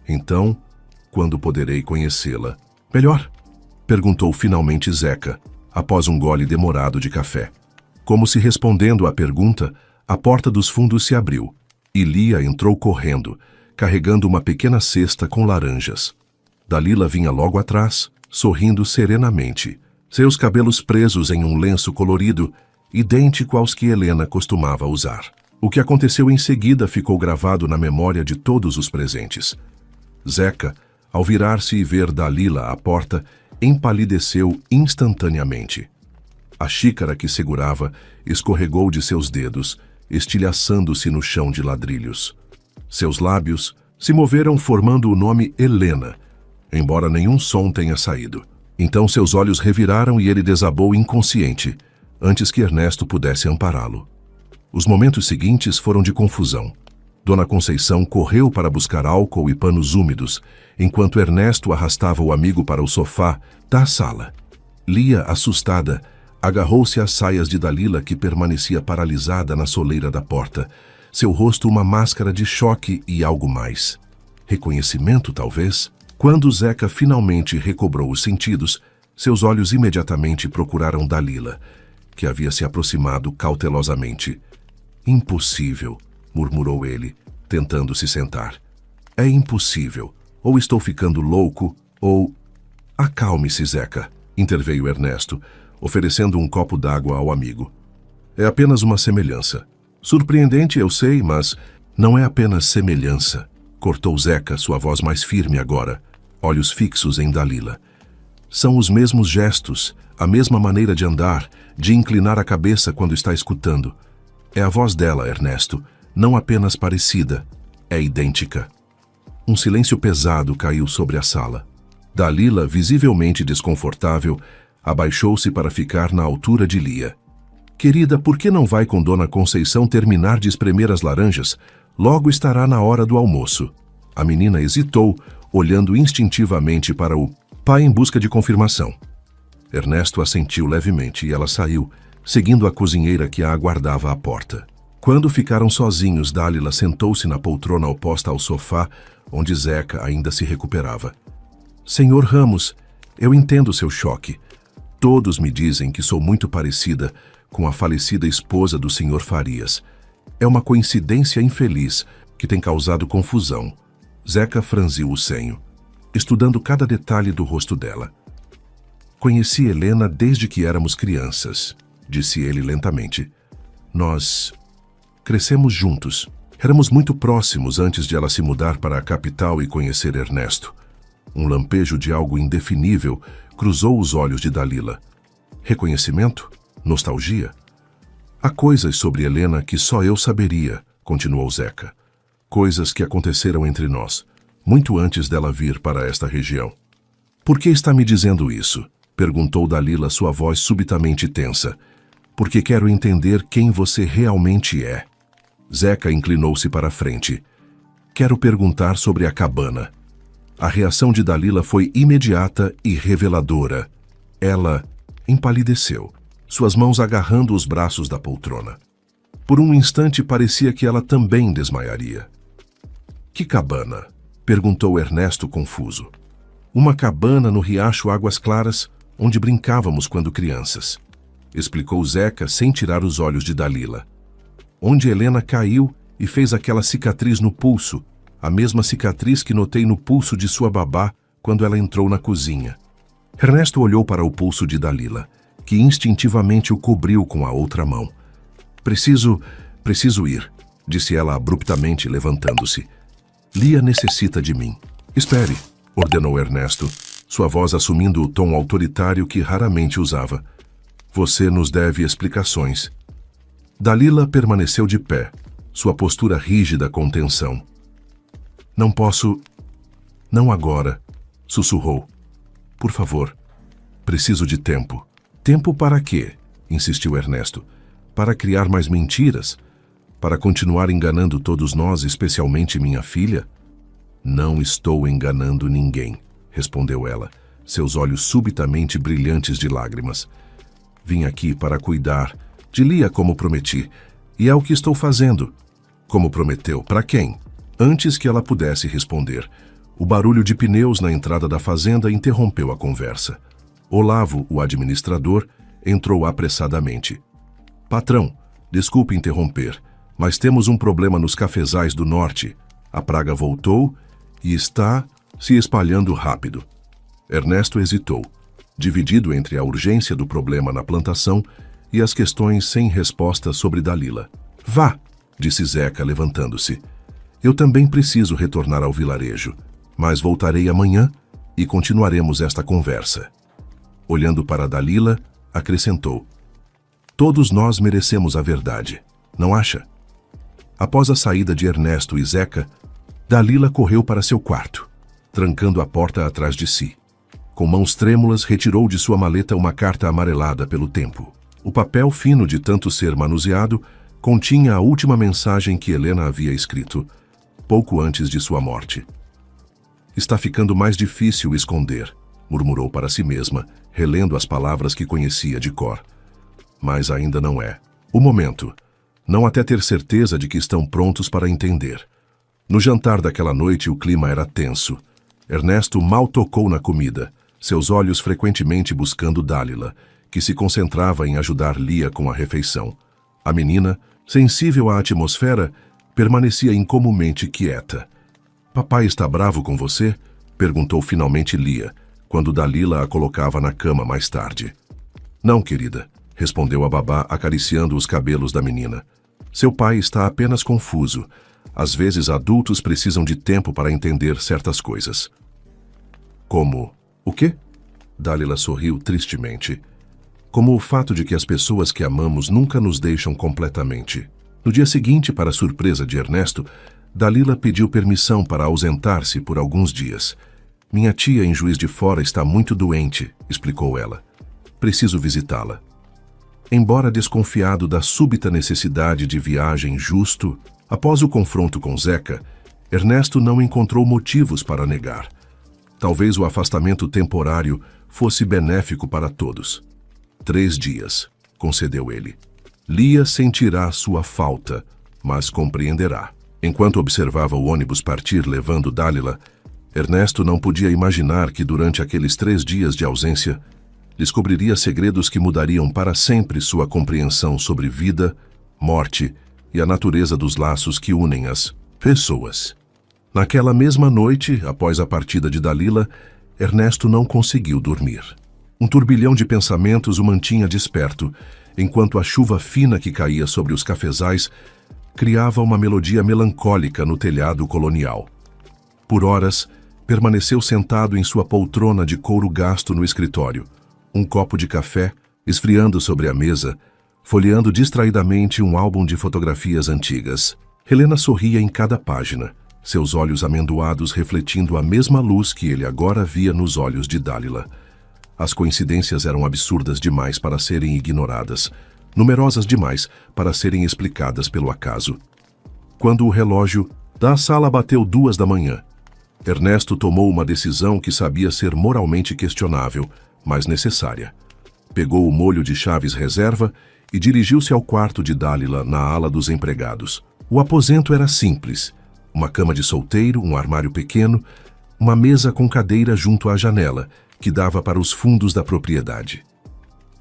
"Então, quando poderei conhecê-la?" "Melhor?", perguntou finalmente Zeca, após um gole demorado de café. Como se respondendo à pergunta, a porta dos fundos se abriu e Lia entrou correndo, carregando uma pequena cesta com laranjas. Dalila vinha logo atrás, sorrindo serenamente, seus cabelos presos em um lenço colorido, idêntico aos que Helena costumava usar. O que aconteceu em seguida ficou gravado na memória de todos os presentes. Zeca, ao virar-se e ver Dalila à porta, empalideceu instantaneamente. A xícara que segurava escorregou de seus dedos, estilhaçando-se no chão de ladrilhos. Seus lábios se moveram formando o nome Helena, embora nenhum som tenha saído. Então seus olhos reviraram e ele desabou inconsciente, antes que Ernesto pudesse ampará-lo. Os momentos seguintes foram de confusão. Dona Conceição correu para buscar álcool e panos úmidos, enquanto Ernesto arrastava o amigo para o sofá da sala. Lia, assustada, agarrou-se às saias de Dalila, que permanecia paralisada na soleira da porta, seu rosto uma máscara de choque e algo mais. Reconhecimento, talvez? Quando Zeca finalmente recobrou os sentidos, seus olhos imediatamente procuraram Dalila, que havia se aproximado cautelosamente. "Impossível", murmurou ele, tentando se sentar. "É impossível. Ou estou ficando louco, ou..." "Acalme-se, Zeca", interveio Ernesto, oferecendo um copo d'água ao amigo. "É apenas uma semelhança. Surpreendente, eu sei, mas não é apenas semelhança", cortou Zeca, sua voz mais firme agora, olhos fixos em Dalila. "São os mesmos gestos, a mesma maneira de andar, de inclinar a cabeça quando está escutando. É a voz dela, Ernesto, não apenas parecida, é idêntica." Um silêncio pesado caiu sobre a sala. Dalila, visivelmente desconfortável, abaixou-se para ficar na altura de Lia. "Querida, por que não vai com Dona Conceição terminar de espremer as laranjas? Logo estará na hora do almoço." A menina hesitou, olhando instintivamente para o pai em busca de confirmação. Ernesto assentiu levemente e ela saiu, seguindo a cozinheira que a aguardava à porta. Quando ficaram sozinhos, Dalila sentou-se na poltrona oposta ao sofá, onde Zeca ainda se recuperava. "Senhor Ramos, eu entendo seu choque. Todos me dizem que sou muito parecida com a falecida esposa do Sr. Farias. É uma coincidência infeliz que tem causado confusão." Zeca franziu o senho, estudando cada detalhe do rosto dela. "Conheci Helena desde que éramos crianças", disse ele lentamente. "Nós crescemos juntos." Éramos muito próximos antes de ela se mudar para a capital e conhecer Ernesto. Um lampejo de algo indefinível cruzou os olhos de Dalila. Reconhecimento? Nostalgia? Há coisas sobre Helena que só eu saberia, continuou Zeca. Coisas que aconteceram entre nós, muito antes dela vir para esta região. Por que está me dizendo isso? Perguntou Dalila, sua voz subitamente tensa. Porque quero entender quem você realmente é. Zeca inclinou-se para a frente. Quero perguntar sobre a cabana. A reação de Dalila foi imediata e reveladora. Ela empalideceu, suas mãos agarrando os braços da poltrona. Por um instante parecia que ela também desmaiaria. Que cabana? Perguntou Ernesto confuso. Uma cabana no riacho Águas Claras, onde brincávamos quando crianças, explicou Zeca sem tirar os olhos de Dalila. Onde Helena caiu e fez aquela cicatriz no pulso, a mesma cicatriz que notei no pulso de sua babá quando ela entrou na cozinha. Ernesto olhou para o pulso de Dalila, que instintivamente o cobriu com a outra mão. Preciso ir, disse ela abruptamente, levantando-se. Lia necessita de mim. Espere, ordenou Ernesto, sua voz assumindo o tom autoritário que raramente usava. Você nos deve explicações. Dalila permaneceu de pé, sua postura rígida com tensão. Não posso... Não agora, sussurrou. Por favor, preciso de tempo. Tempo para quê? Insistiu Ernesto. Para criar mais mentiras? Para continuar enganando todos nós, especialmente minha filha? Não estou enganando ninguém, respondeu ela, seus olhos subitamente brilhantes de lágrimas. Vim aqui para cuidar de Lia como prometi, e é o que estou fazendo. Como prometeu, para quem? Antes que ela pudesse responder, o barulho de pneus na entrada da fazenda interrompeu a conversa. Olavo, o administrador, entrou apressadamente. Patrão, desculpe interromper, mas temos um problema nos cafezais do norte. A praga voltou e está se espalhando rápido. Ernesto hesitou, dividido entre a urgência do problema na plantação e as questões sem resposta sobre Dalila. Vá, disse Zeca, levantando-se. Eu também preciso retornar ao vilarejo, mas voltarei amanhã e continuaremos esta conversa. Olhando para Dalila, acrescentou. Todos nós merecemos a verdade, não acha? Após a saída de Ernesto e Zeca, Dalila correu para seu quarto, trancando a porta atrás de si. Com mãos trêmulas, retirou de sua maleta uma carta amarelada pelo tempo. O papel fino de tanto ser manuseado continha a última mensagem que Helena havia escrito, pouco antes de sua morte. Está ficando mais difícil esconder, murmurou para si mesma, relendo as palavras que conhecia de cor. Mas ainda não é. O momento. Não até ter certeza de que estão prontos para entender. No jantar daquela noite o clima era tenso. Ernesto mal tocou na comida, seus olhos frequentemente buscando Dalila, que se concentrava em ajudar Lia com a refeição. A menina, sensível à atmosfera, permanecia incomumente quieta. Papai está bravo com você? Perguntou finalmente Lia, quando Dalila a colocava na cama mais tarde. Não, querida, respondeu a babá, acariciando os cabelos da menina. Seu pai está apenas confuso. Às vezes adultos precisam de tempo para entender certas coisas. Como? O quê? Dalila sorriu tristemente. Como o fato de que as pessoas que amamos nunca nos deixam completamente. No dia seguinte, para a surpresa de Ernesto, Dalila pediu permissão para ausentar-se por alguns dias. Minha tia em Juiz de Fora está muito doente, explicou ela. Preciso visitá-la. Embora desconfiado da súbita necessidade de viagem justo, após o confronto com Zeca, Ernesto não encontrou motivos para negar. Talvez o afastamento temporário fosse benéfico para todos. 3 dias, concedeu ele. Lia sentirá sua falta, mas compreenderá. Enquanto observava o ônibus partir levando Dalila, Ernesto não podia imaginar que durante aqueles 3 dias de ausência, descobriria segredos que mudariam para sempre sua compreensão sobre vida, morte e a natureza dos laços que unem as pessoas. Naquela mesma noite, após a partida de Dalila, Ernesto não conseguiu dormir. Um turbilhão de pensamentos o mantinha desperto, enquanto a chuva fina que caía sobre os cafezais criava uma melodia melancólica no telhado colonial. Por horas, permaneceu sentado em sua poltrona de couro gasto no escritório, um copo de café esfriando sobre a mesa, folheando distraidamente um álbum de fotografias antigas. Helena sorria em cada página, seus olhos amendoados refletindo a mesma luz que ele agora via nos olhos de Dálila. As coincidências eram absurdas demais para serem ignoradas, numerosas demais para serem explicadas pelo acaso. Quando o relógio da sala bateu 2 da manhã, Ernesto tomou uma decisão que sabia ser moralmente questionável, mas necessária. Pegou o molho de chaves reserva e dirigiu-se ao quarto de Dálila na ala dos empregados. O aposento era simples: uma cama de solteiro, um armário pequeno, uma mesa com cadeira junto à janela, que dava para os fundos da propriedade.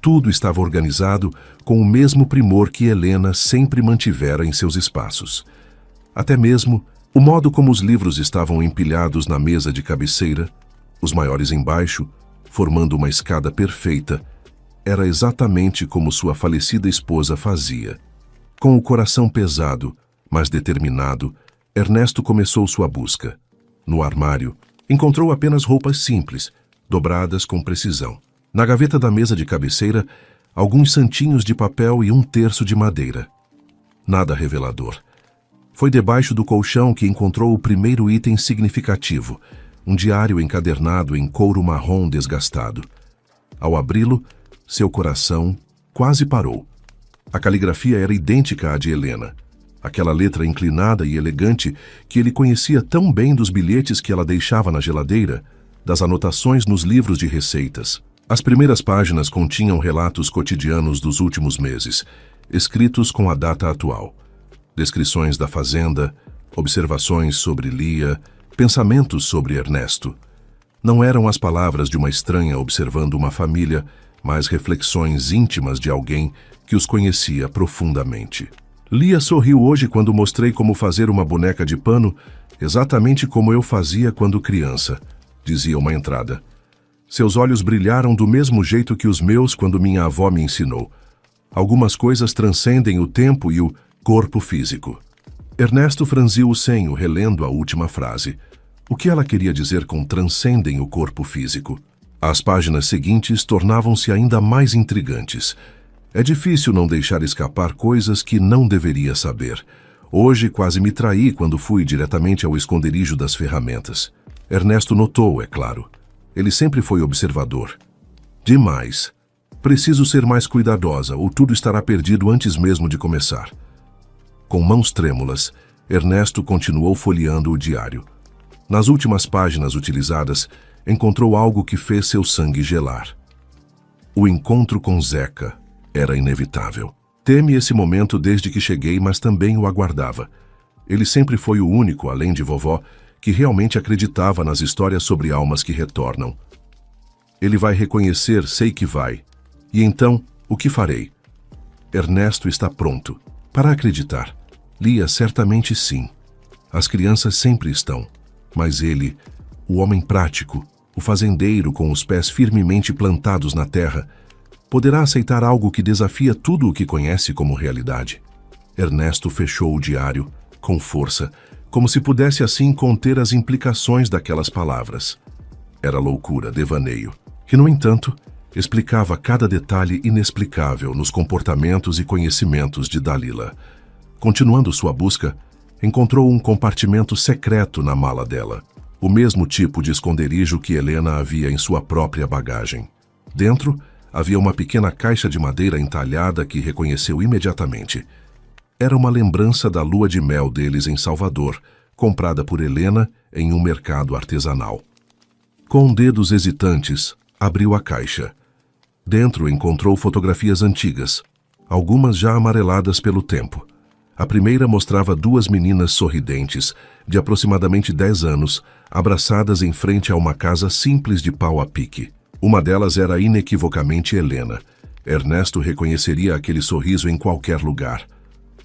Tudo estava organizado com o mesmo primor que Helena sempre mantivera em seus espaços. Até mesmo o modo como os livros estavam empilhados na mesa de cabeceira, os maiores embaixo, formando uma escada perfeita, era exatamente como sua falecida esposa fazia. Com o coração pesado, mas determinado, Ernesto começou sua busca. No armário, encontrou apenas roupas simples, dobradas com precisão. Na gaveta da mesa de cabeceira, alguns santinhos de papel e um terço de madeira. Nada revelador. Foi debaixo do colchão que encontrou o primeiro item significativo, um diário encadernado em couro marrom desgastado. Ao abri-lo, seu coração quase parou. A caligrafia era idêntica à de Helena. Aquela letra inclinada e elegante que ele conhecia tão bem dos bilhetes que ela deixava na geladeira, das anotações nos livros de receitas. As primeiras páginas continham relatos cotidianos dos últimos meses, escritos com a data atual. Descrições da fazenda, observações sobre Lia, pensamentos sobre Ernesto. Não eram as palavras de uma estranha observando uma família, mas reflexões íntimas de alguém que os conhecia profundamente. Lia sorriu hoje quando mostrei como fazer uma boneca de pano, exatamente como eu fazia quando criança, dizia uma entrada. Seus olhos brilharam do mesmo jeito que os meus quando minha avó me ensinou. Algumas coisas transcendem o tempo e o corpo físico. Ernesto franziu o senho, relendo a última frase. O que ela queria dizer com transcendem o corpo físico? As páginas seguintes tornavam-se ainda mais intrigantes. É difícil não deixar escapar coisas que não deveria saber. Hoje quase me traí quando fui diretamente ao esconderijo das ferramentas. Ernesto notou, é claro. Ele sempre foi observador. Demais. Preciso ser mais cuidadosa, ou tudo estará perdido antes mesmo de começar. Com mãos trêmulas, Ernesto continuou folheando o diário. Nas últimas páginas utilizadas, encontrou algo que fez seu sangue gelar. O encontro com Zeca era inevitável. Teme esse momento desde que cheguei, mas também o aguardava. Ele sempre foi o único, além de vovó, que realmente acreditava nas histórias sobre almas que retornam. Ele vai reconhecer, sei que vai. E então, o que farei? Ernesto está pronto. Para acreditar. Lia certamente sim. As crianças sempre estão. Mas ele, o homem prático, o fazendeiro com os pés firmemente plantados na terra, poderá aceitar algo que desafia tudo o que conhece como realidade. Ernesto fechou o diário, com força, como se pudesse assim conter as implicações daquelas palavras. Era loucura, devaneio, que, no entanto, explicava cada detalhe inexplicável nos comportamentos e conhecimentos de Dálila. Continuando sua busca, encontrou um compartimento secreto na mala dela, o mesmo tipo de esconderijo que Helena havia em sua própria bagagem. Dentro, havia uma pequena caixa de madeira entalhada que reconheceu imediatamente. Era uma lembrança da lua de mel deles em Salvador, comprada por Helena em um mercado artesanal. Com dedos hesitantes, abriu a caixa. Dentro encontrou fotografias antigas, algumas já amareladas pelo tempo. A primeira mostrava 2 meninas sorridentes, de aproximadamente 10 anos, abraçadas em frente a uma casa simples de pau a pique. Uma delas era inequivocamente Helena. Ernesto reconheceria aquele sorriso em qualquer lugar.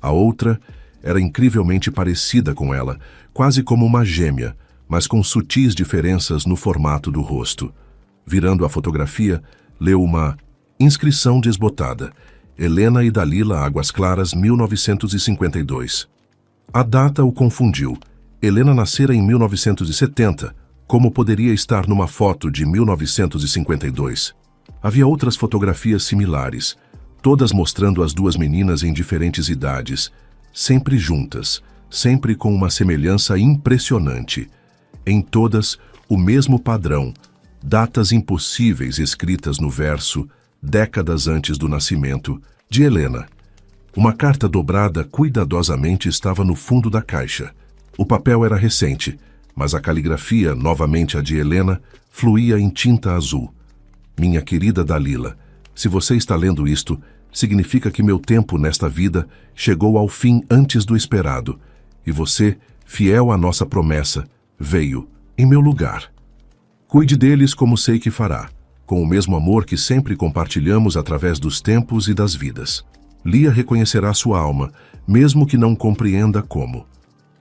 A outra era incrivelmente parecida com ela, quase como uma gêmea, mas com sutis diferenças no formato do rosto. Virando a fotografia, leu uma inscrição desbotada. Helena e Dálila, Águas Claras, 1952. A data o confundiu. Helena nascera em 1970. Como poderia estar numa foto de 1952? Havia outras fotografias similares, todas mostrando as duas meninas em diferentes idades, sempre juntas, sempre com uma semelhança impressionante. Em todas, o mesmo padrão, datas impossíveis escritas no verso, décadas antes do nascimento, de Helena. Uma carta dobrada cuidadosamente estava no fundo da caixa. O papel era recente, mas a caligrafia, novamente a de Helena, fluía em tinta azul. Minha querida Dalila, se você está lendo isto, significa que meu tempo nesta vida chegou ao fim antes do esperado, e você, fiel à nossa promessa, veio em meu lugar. Cuide deles como sei que fará, com o mesmo amor que sempre compartilhamos através dos tempos e das vidas. Lia reconhecerá sua alma, mesmo que não compreenda como.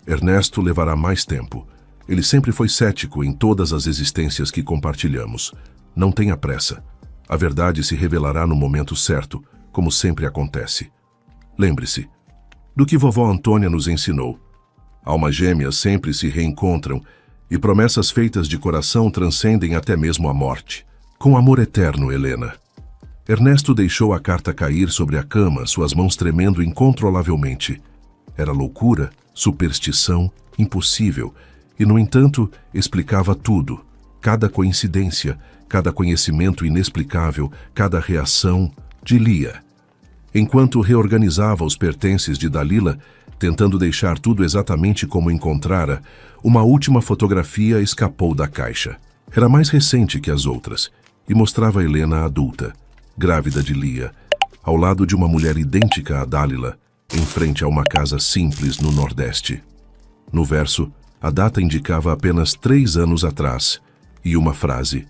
Ernesto levará mais tempo. Ele sempre foi cético em todas as existências que compartilhamos. Não tenha pressa. A verdade se revelará no momento certo, como sempre acontece. Lembre-se do que vovó Antônia nos ensinou. Almas gêmeas sempre se reencontram e promessas feitas de coração transcendem até mesmo a morte. Com amor eterno, Helena. Ernesto deixou a carta cair sobre a cama, suas mãos tremendo incontrolavelmente. Era loucura, superstição, impossível, e, no entanto, explicava tudo. Cada coincidência, cada conhecimento inexplicável, cada reação de Lia. Enquanto reorganizava os pertences de Dalila, tentando deixar tudo exatamente como encontrara, uma última fotografia escapou da caixa. Era mais recente que as outras, e mostrava Helena adulta, grávida de Lia, ao lado de uma mulher idêntica a Dalila, em frente a uma casa simples no Nordeste. No verso, a data indicava apenas 3 anos atrás, e uma frase: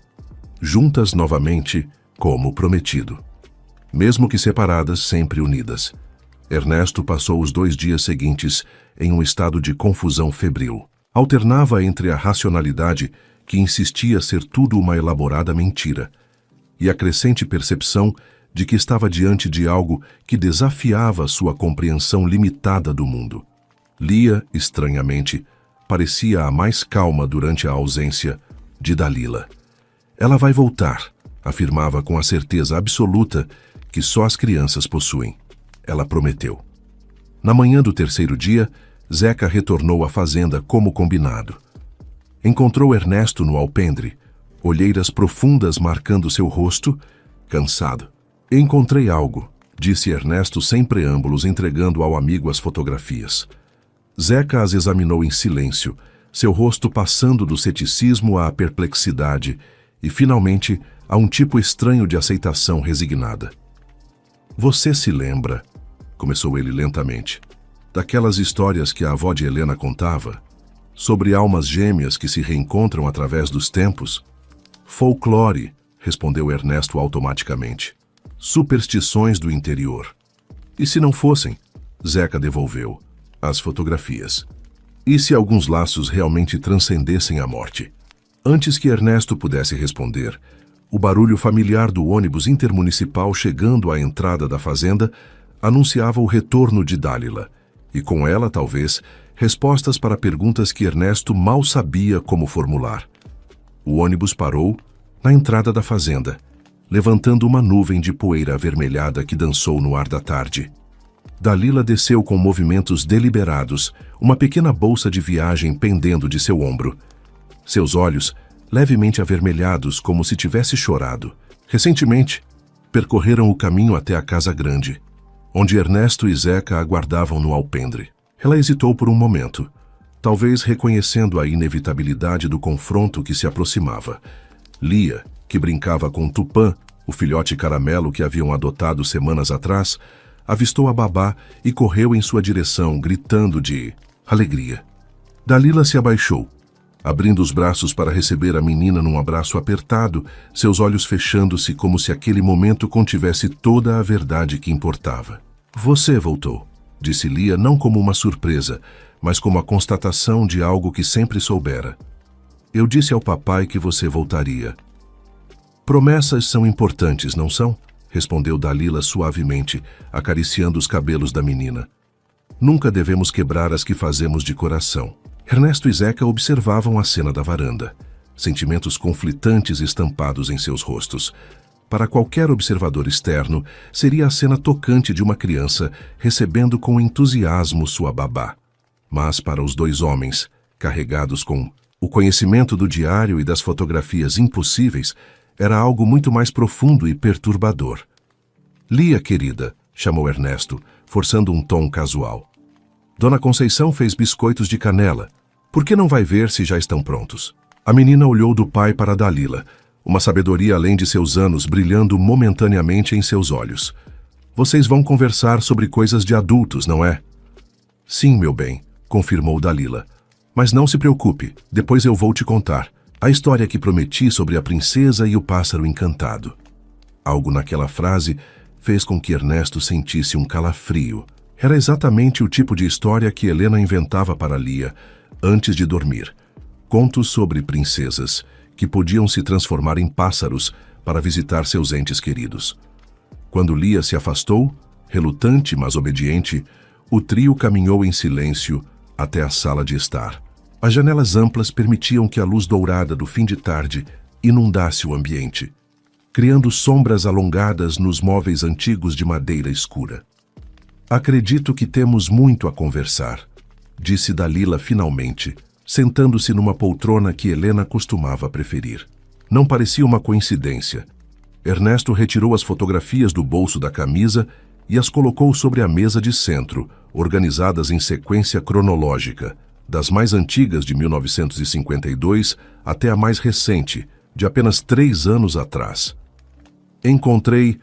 juntas novamente, como prometido. Mesmo que separadas, sempre unidas. Ernesto passou os 2 dias seguintes em um estado de confusão febril. Alternava entre a racionalidade, que insistia ser tudo uma elaborada mentira, e a crescente percepção de que estava diante de algo que desafiava sua compreensão limitada do mundo. Lia, estranhamente, parecia a mais calma durante a ausência de Dalila. Ela vai voltar, afirmava com a certeza absoluta que só as crianças possuem. Ela prometeu. Na manhã do 3º dia, Zeca retornou à fazenda como combinado. Encontrou Ernesto no alpendre, olheiras profundas marcando seu rosto, cansado. Encontrei algo, disse Ernesto sem preâmbulos, entregando ao amigo as fotografias. Zeca as examinou em silêncio, seu rosto passando do ceticismo à perplexidade e, finalmente, a um tipo estranho de aceitação resignada. Você se lembra, começou ele lentamente, daquelas histórias que a avó de Helena contava, sobre almas gêmeas que se reencontram através dos tempos? Folclore, respondeu Ernesto automaticamente. Superstições do interior. E se não fossem? Zeca devolveu as fotografias. E se alguns laços realmente transcendessem a morte? Antes que Ernesto pudesse responder, o barulho familiar do ônibus intermunicipal chegando à entrada da fazenda anunciava o retorno de Dalila, e com ela, talvez, respostas para perguntas que Ernesto mal sabia como formular. O ônibus parou na entrada da fazenda, levantando uma nuvem de poeira avermelhada que dançou no ar da tarde. Dalila desceu com movimentos deliberados, uma pequena bolsa de viagem pendendo de seu ombro. Seus olhos, levemente avermelhados como se tivesse chorado, recentemente, percorreram o caminho até a casa grande, onde Ernesto e Zeca aguardavam no alpendre. Ela hesitou por um momento, talvez reconhecendo a inevitabilidade do confronto que se aproximava. Lia, que brincava com Tupã, o filhote caramelo que haviam adotado semanas atrás, avistou a babá e correu em sua direção, gritando de alegria. Dalila se abaixou, abrindo os braços para receber a menina num abraço apertado, seus olhos fechando-se como se aquele momento contivesse toda a verdade que importava. Você voltou, disse Lia, não como uma surpresa, mas como a constatação de algo que sempre soubera. Eu disse ao papai que você voltaria. Promessas são importantes, não são? Respondeu Dalila suavemente, acariciando os cabelos da menina. Nunca devemos quebrar as que fazemos de coração. Ernesto e Zeca observavam a cena da varanda, sentimentos conflitantes estampados em seus rostos. Para qualquer observador externo, seria a cena tocante de uma criança recebendo com entusiasmo sua babá. Mas para os dois homens, carregados com o conhecimento do diário e das fotografias impossíveis, era algo muito mais profundo e perturbador. Lia, querida, chamou Ernesto, forçando um tom casual. Dona Conceição fez biscoitos de canela. Por que não vai ver se já estão prontos? A menina olhou do pai para Dalila, uma sabedoria além de seus anos brilhando momentaneamente em seus olhos. Vocês vão conversar sobre coisas de adultos, não é? Sim, meu bem, confirmou Dalila. Mas não se preocupe, depois eu vou te contar. A história que prometi sobre a princesa e o pássaro encantado. Algo naquela frase fez com que Ernesto sentisse um calafrio. Era exatamente o tipo de história que Helena inventava para Lia antes de dormir. Contos sobre princesas que podiam se transformar em pássaros para visitar seus entes queridos. Quando Lia se afastou, relutante mas obediente, o trio caminhou em silêncio até a sala de estar. As janelas amplas permitiam que a luz dourada do fim de tarde inundasse o ambiente, criando sombras alongadas nos móveis antigos de madeira escura. Acredito que temos muito a conversar, disse Dalila finalmente, sentando-se numa poltrona que Helena costumava preferir. Não parecia uma coincidência. Ernesto retirou as fotografias do bolso da camisa e as colocou sobre a mesa de centro, organizadas em sequência cronológica, das mais antigas de 1952 até a mais recente, de apenas 3 anos atrás. Encontrei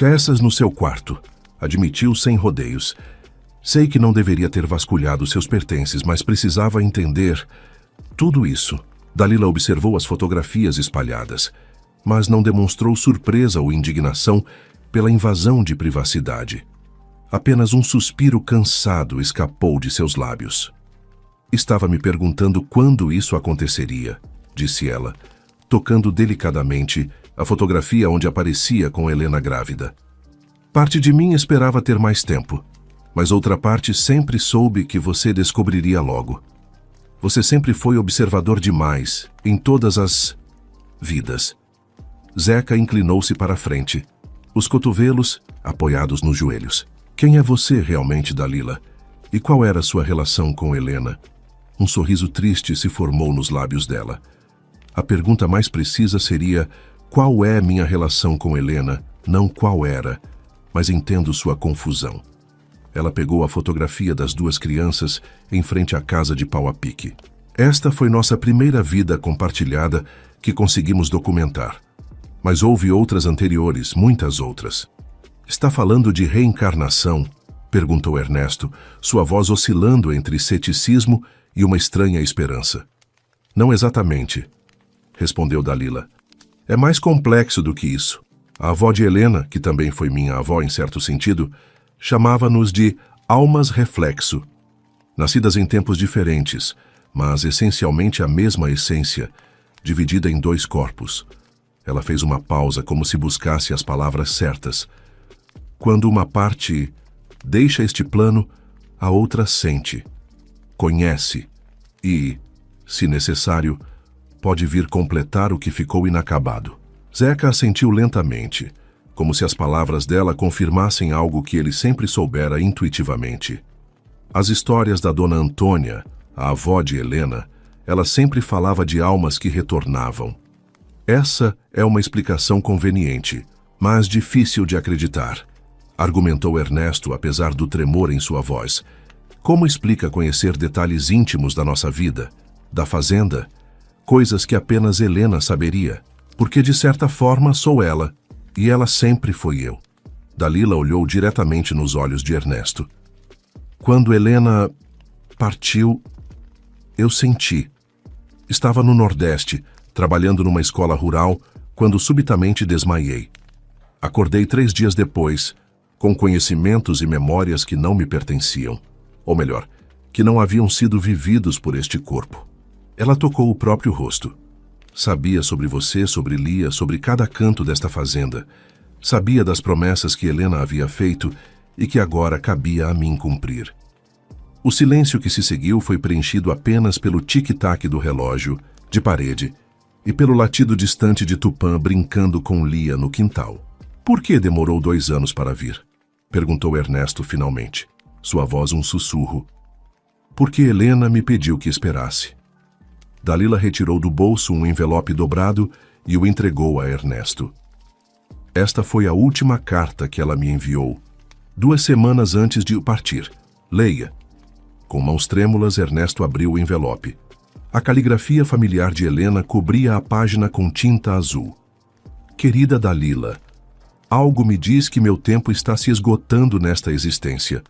essas no seu quarto, admitiu sem rodeios. Sei que não deveria ter vasculhado seus pertences, mas precisava entender tudo isso. Dalila observou as fotografias espalhadas, mas não demonstrou surpresa ou indignação pela invasão de privacidade. Apenas um suspiro cansado escapou de seus lábios. Estava me perguntando quando isso aconteceria, disse ela, tocando delicadamente a fotografia onde aparecia com Helena grávida. Parte de mim esperava ter mais tempo, mas outra parte sempre soube que você descobriria logo. Você sempre foi observador demais, em todas as vidas. Zeca inclinou-se para a frente, os cotovelos apoiados nos joelhos. Quem é você realmente, Dalila? E qual era sua relação com Helena? Um sorriso triste se formou nos lábios dela. A pergunta mais precisa seria: qual é minha relação com Helena? Não qual era, mas entendo sua confusão. Ela pegou a fotografia das 2 crianças em frente à casa de pau a pique. Esta foi nossa primeira vida compartilhada que conseguimos documentar. Mas houve outras anteriores, muitas outras. Está falando de reencarnação? Perguntou Ernesto, sua voz oscilando entre ceticismo e uma estranha esperança. Não exatamente, respondeu Dalila. É mais complexo do que isso. A avó de Helena, que também foi minha avó em certo sentido, chamava-nos de almas reflexo, nascidas em tempos diferentes, mas essencialmente a mesma essência, dividida em 2 corpos. Ela fez uma pausa como se buscasse as palavras certas. Quando uma parte deixa este plano, a outra sente, conhece e, se necessário, pode vir completar o que ficou inacabado. Zeca assentiu lentamente, como se as palavras dela confirmassem algo que ele sempre soubera intuitivamente. As histórias da dona Antônia, a avó de Helena, ela sempre falava de almas que retornavam. Essa é uma explicação conveniente, mas difícil de acreditar, argumentou Ernesto, apesar do tremor em sua voz. Como explica conhecer detalhes íntimos da nossa vida, da fazenda, coisas que apenas Helena saberia? Porque de certa forma sou ela, e ela sempre foi eu. Dalila olhou diretamente nos olhos de Ernesto. Quando Helena partiu, eu senti. Estava no Nordeste, trabalhando numa escola rural, quando subitamente desmaiei. Acordei 3 dias depois, com conhecimentos e memórias que não me pertenciam. Ou melhor, que não haviam sido vividos por este corpo. Ela tocou o próprio rosto. Sabia sobre você, sobre Lia, sobre cada canto desta fazenda. Sabia das promessas que Helena havia feito e que agora cabia a mim cumprir. O silêncio que se seguiu foi preenchido apenas pelo tic-tac do relógio, de parede, e pelo latido distante de Tupã brincando com Lia no quintal. Por que demorou 2 anos para vir? Perguntou Ernesto finalmente. Sua voz um sussurro. Porque Helena me pediu que esperasse. Dalila retirou do bolso um envelope dobrado e o entregou a Ernesto. Esta foi a última carta que ela me enviou, 2 semanas antes de partir. Leia. Com mãos trêmulas, Ernesto abriu o envelope. A caligrafia familiar de Helena cobria a página com tinta azul. Querida Dalila, algo me diz que meu tempo está se esgotando nesta existência.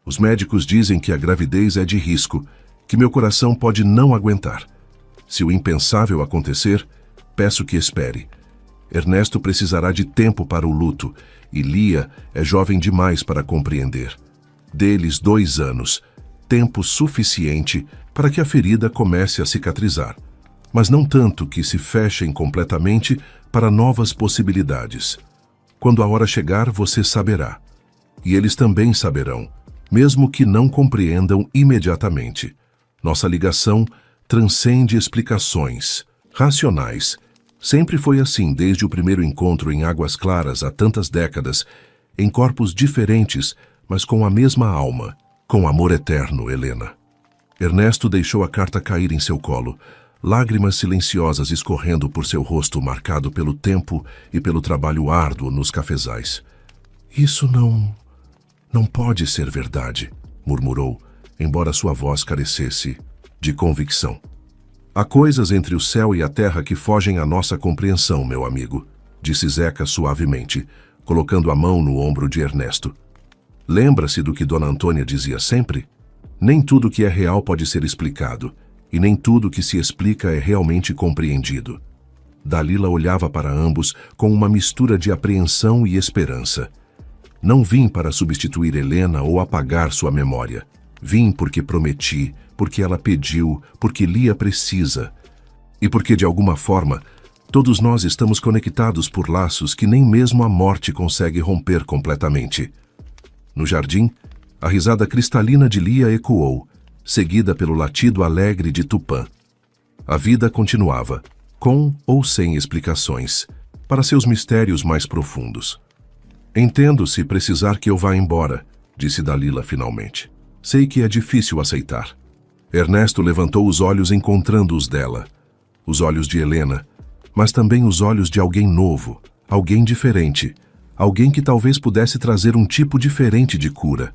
Os médicos dizem que a gravidez é de risco, que meu coração pode não aguentar. Se o impensável acontecer, peço que espere. Ernesto precisará de tempo para o luto, e Lia é jovem demais para compreender. Dê-lhes 2 anos, tempo suficiente para que a ferida comece a cicatrizar, mas não tanto que se fechem completamente para novas possibilidades. Quando a hora chegar, você saberá. E eles também saberão, mesmo que não compreendam imediatamente. Nossa ligação transcende explicações racionais. Sempre foi assim desde o primeiro encontro em Águas Claras há tantas décadas, em corpos diferentes, mas com a mesma alma, com amor eterno, Helena. Ernesto deixou a carta cair em seu colo, lágrimas silenciosas escorrendo por seu rosto marcado pelo tempo e pelo trabalho árduo nos cafezais. Isso não pode ser verdade, murmurou, embora sua voz carecesse de convicção. Há coisas entre o céu e a terra que fogem à nossa compreensão, meu amigo, disse Zeca suavemente, colocando a mão no ombro de Ernesto. Lembra-se do que Dona Antônia dizia sempre? Nem tudo que é real pode ser explicado, e nem tudo que se explica é realmente compreendido. Dalila olhava para ambos com uma mistura de apreensão e esperança. Não vim para substituir Helena ou apagar sua memória. Vim porque prometi, porque ela pediu, porque Lia precisa. E porque, de alguma forma, todos nós estamos conectados por laços que nem mesmo a morte consegue romper completamente. No jardim, a risada cristalina de Lia ecoou, seguida pelo latido alegre de Tupã. A vida continuava, com ou sem explicações, para seus mistérios mais profundos. Entendo se precisar que eu vá embora, disse Dalila finalmente. Sei que é difícil aceitar. Ernesto levantou os olhos encontrando os dela, os olhos de Helena, mas também os olhos de alguém novo, alguém diferente, alguém que talvez pudesse trazer um tipo diferente de cura.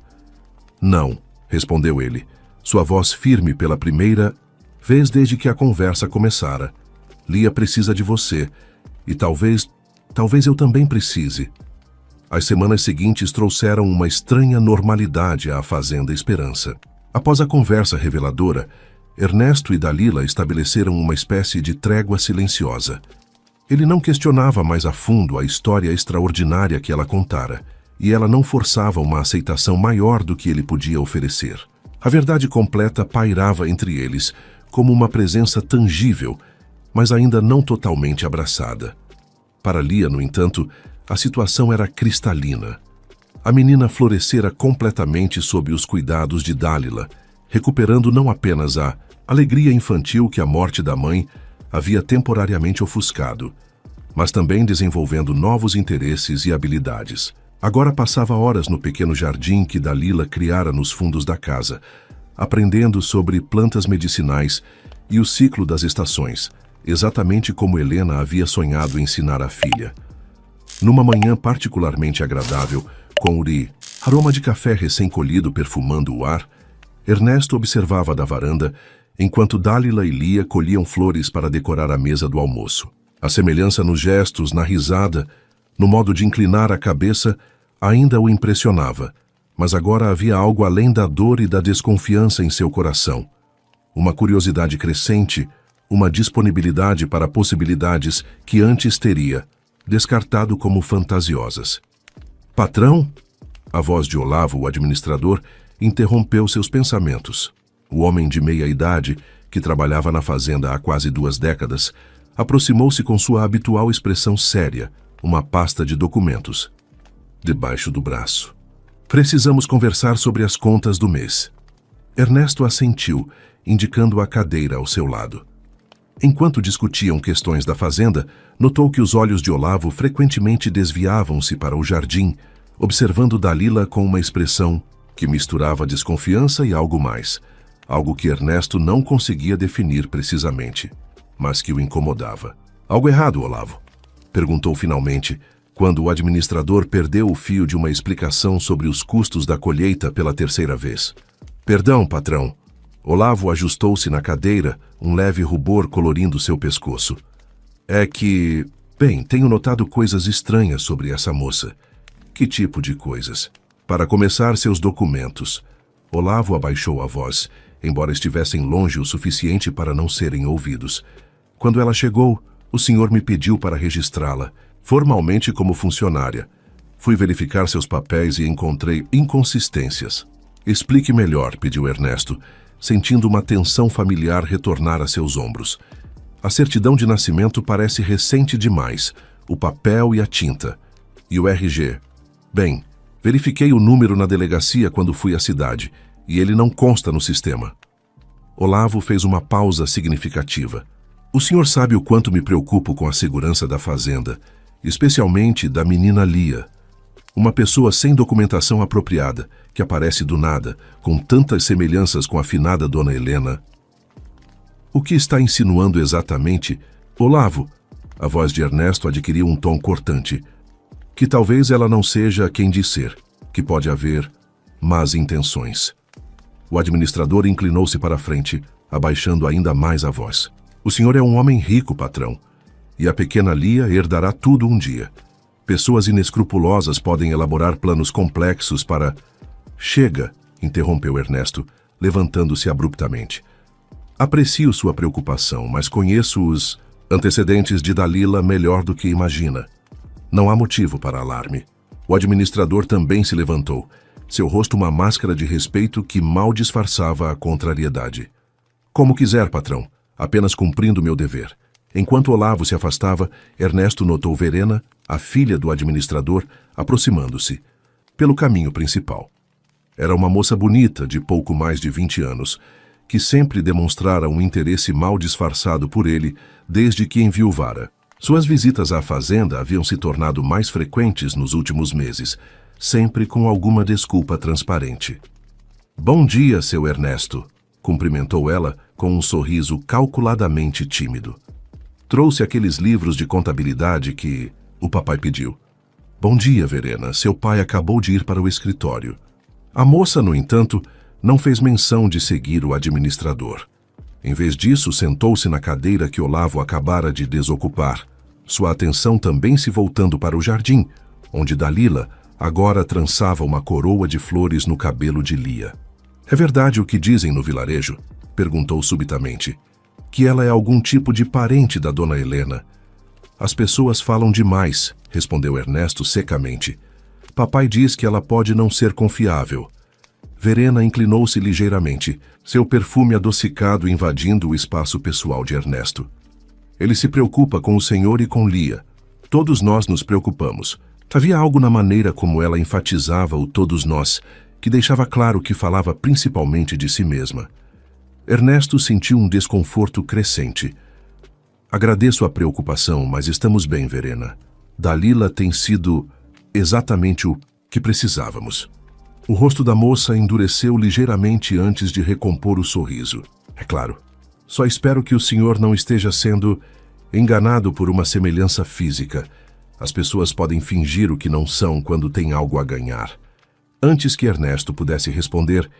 Não, respondeu ele, sua voz firme pela primeira vez desde que a conversa começara. Lia precisa de você, e talvez eu também precise. As semanas seguintes trouxeram uma estranha normalidade à Fazenda Esperança. Após a conversa reveladora, Ernesto e Dalila estabeleceram uma espécie de trégua silenciosa. Ele não questionava mais a fundo a história extraordinária que ela contara, e ela não forçava uma aceitação maior do que ele podia oferecer. A verdade completa pairava entre eles, como uma presença tangível, mas ainda não totalmente abraçada. Para Lia, no entanto, a situação era cristalina. A menina florescera completamente sob os cuidados de Dalila, recuperando não apenas a alegria infantil que a morte da mãe havia temporariamente ofuscado, mas também desenvolvendo novos interesses e habilidades. Agora passava horas no pequeno jardim que Dalila criara nos fundos da casa, aprendendo sobre plantas medicinais e o ciclo das estações, exatamente como Helena havia sonhado ensinar à filha. Numa manhã particularmente agradável, com o aroma de café recém-colhido perfumando o ar, Ernesto observava da varanda, enquanto Dalila e Lia colhiam flores para decorar a mesa do almoço. A semelhança nos gestos, na risada, no modo de inclinar a cabeça, ainda o impressionava, mas agora havia algo além da dor e da desconfiança em seu coração. Uma curiosidade crescente, uma disponibilidade para possibilidades que antes teria descartado como fantasiosas. Patrão? A voz de Olavo, o administrador, interrompeu seus pensamentos. O homem de meia-idade, que trabalhava na fazenda há quase 2 décadas, aproximou-se com sua habitual expressão séria, uma pasta de documentos, debaixo do braço. Precisamos conversar sobre as contas do mês. Ernesto assentiu, indicando a cadeira ao seu lado. Enquanto discutiam questões da fazenda, notou que os olhos de Olavo frequentemente desviavam-se para o jardim, observando Dalila com uma expressão que misturava desconfiança e algo mais, algo que Ernesto não conseguia definir precisamente, mas que o incomodava. "Algo errado, Olavo?" perguntou finalmente, quando o administrador perdeu o fio de uma explicação sobre os custos da colheita pela terceira vez. "Perdão, patrão." Olavo ajustou-se na cadeira, um leve rubor colorindo seu pescoço. "É que... Bem, tenho notado coisas estranhas sobre essa moça." "Que tipo de coisas?" "Para começar, seus documentos." Olavo abaixou a voz, embora estivessem longe o suficiente para não serem ouvidos. "Quando ela chegou, o senhor me pediu para registrá-la, formalmente como funcionária. Fui verificar seus papéis e encontrei inconsistências." "Explique melhor", pediu Ernesto, sentindo uma tensão familiar retornar a seus ombros. "A certidão de nascimento parece recente demais, o papel e a tinta. E o RG? Bem, verifiquei o número na delegacia quando fui à cidade, e ele não consta no sistema." Olavo fez uma pausa significativa. "O senhor sabe o quanto me preocupo com a segurança da fazenda, especialmente da menina Lia. Uma pessoa sem documentação apropriada, que aparece do nada, com tantas semelhanças com a finada Dona Helena." "O que está insinuando exatamente, Olavo?" A voz de Ernesto adquiriu um tom cortante. "Que talvez ela não seja quem diz ser, que pode haver más intenções." O administrador inclinou-se para a frente, abaixando ainda mais a voz. "O senhor é um homem rico, patrão, e a pequena Lia herdará tudo um dia. Pessoas inescrupulosas podem elaborar planos complexos para..." "Chega", interrompeu Ernesto, levantando-se abruptamente. "Aprecio sua preocupação, mas conheço os antecedentes de Dalila melhor do que imagina. Não há motivo para alarme." O administrador também se levantou, seu rosto uma máscara de respeito que mal disfarçava a contrariedade. "Como quiser, patrão, apenas cumprindo meu dever." Enquanto Olavo se afastava, Ernesto notou Verena, a filha do administrador, aproximando-se, pelo caminho principal. Era uma moça bonita, de pouco mais de 20 anos, que sempre demonstrara um interesse mal disfarçado por ele desde que enviuvara. Suas visitas à fazenda haviam se tornado mais frequentes nos últimos meses, sempre com alguma desculpa transparente. "Bom dia, seu Ernesto", cumprimentou ela com um sorriso calculadamente tímido. "Trouxe aqueles livros de contabilidade que o papai pediu." "Bom dia, Verena. Seu pai acabou de ir para o escritório." A moça, no entanto, não fez menção de seguir o administrador. Em vez disso, sentou-se na cadeira que Olavo acabara de desocupar, sua atenção também se voltando para o jardim, onde Dalila agora trançava uma coroa de flores no cabelo de Lia. "É verdade o que dizem no vilarejo?" perguntou subitamente. "Que ela é algum tipo de parente da Dona Helena?" "As pessoas falam demais", respondeu Ernesto secamente. "Papai diz que ela pode não ser confiável." Verena inclinou-se ligeiramente, seu perfume adocicado invadindo o espaço pessoal de Ernesto. "Ele se preocupa com o senhor e com Lia. Todos nós nos preocupamos." Havia algo na maneira como ela enfatizava o todos nós, que deixava claro que falava principalmente de si mesma. Ernesto sentiu um desconforto crescente. "Agradeço a preocupação, mas estamos bem, Verena. Dalila tem sido exatamente o que precisávamos." O rosto da moça endureceu ligeiramente antes de recompor o sorriso. "É claro. Só espero que o senhor não esteja sendo enganado por uma semelhança física. As pessoas podem fingir o que não são quando têm algo a ganhar." Antes que Ernesto pudesse responder,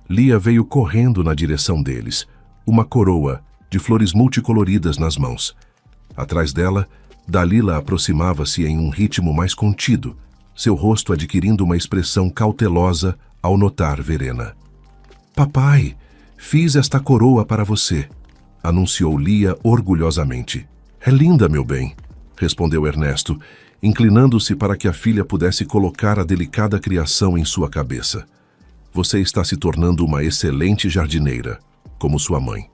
Lia veio correndo na direção deles, uma coroa de flores multicoloridas nas mãos. Atrás dela, Dalila aproximava-se em um ritmo mais contido, seu rosto adquirindo uma expressão cautelosa ao notar Verena. "Papai, fiz esta coroa para você", anunciou Lia orgulhosamente. "É linda, meu bem", respondeu Ernesto, inclinando-se para que a filha pudesse colocar a delicada criação em sua cabeça. "Você está se tornando uma excelente jardineira, como sua mãe."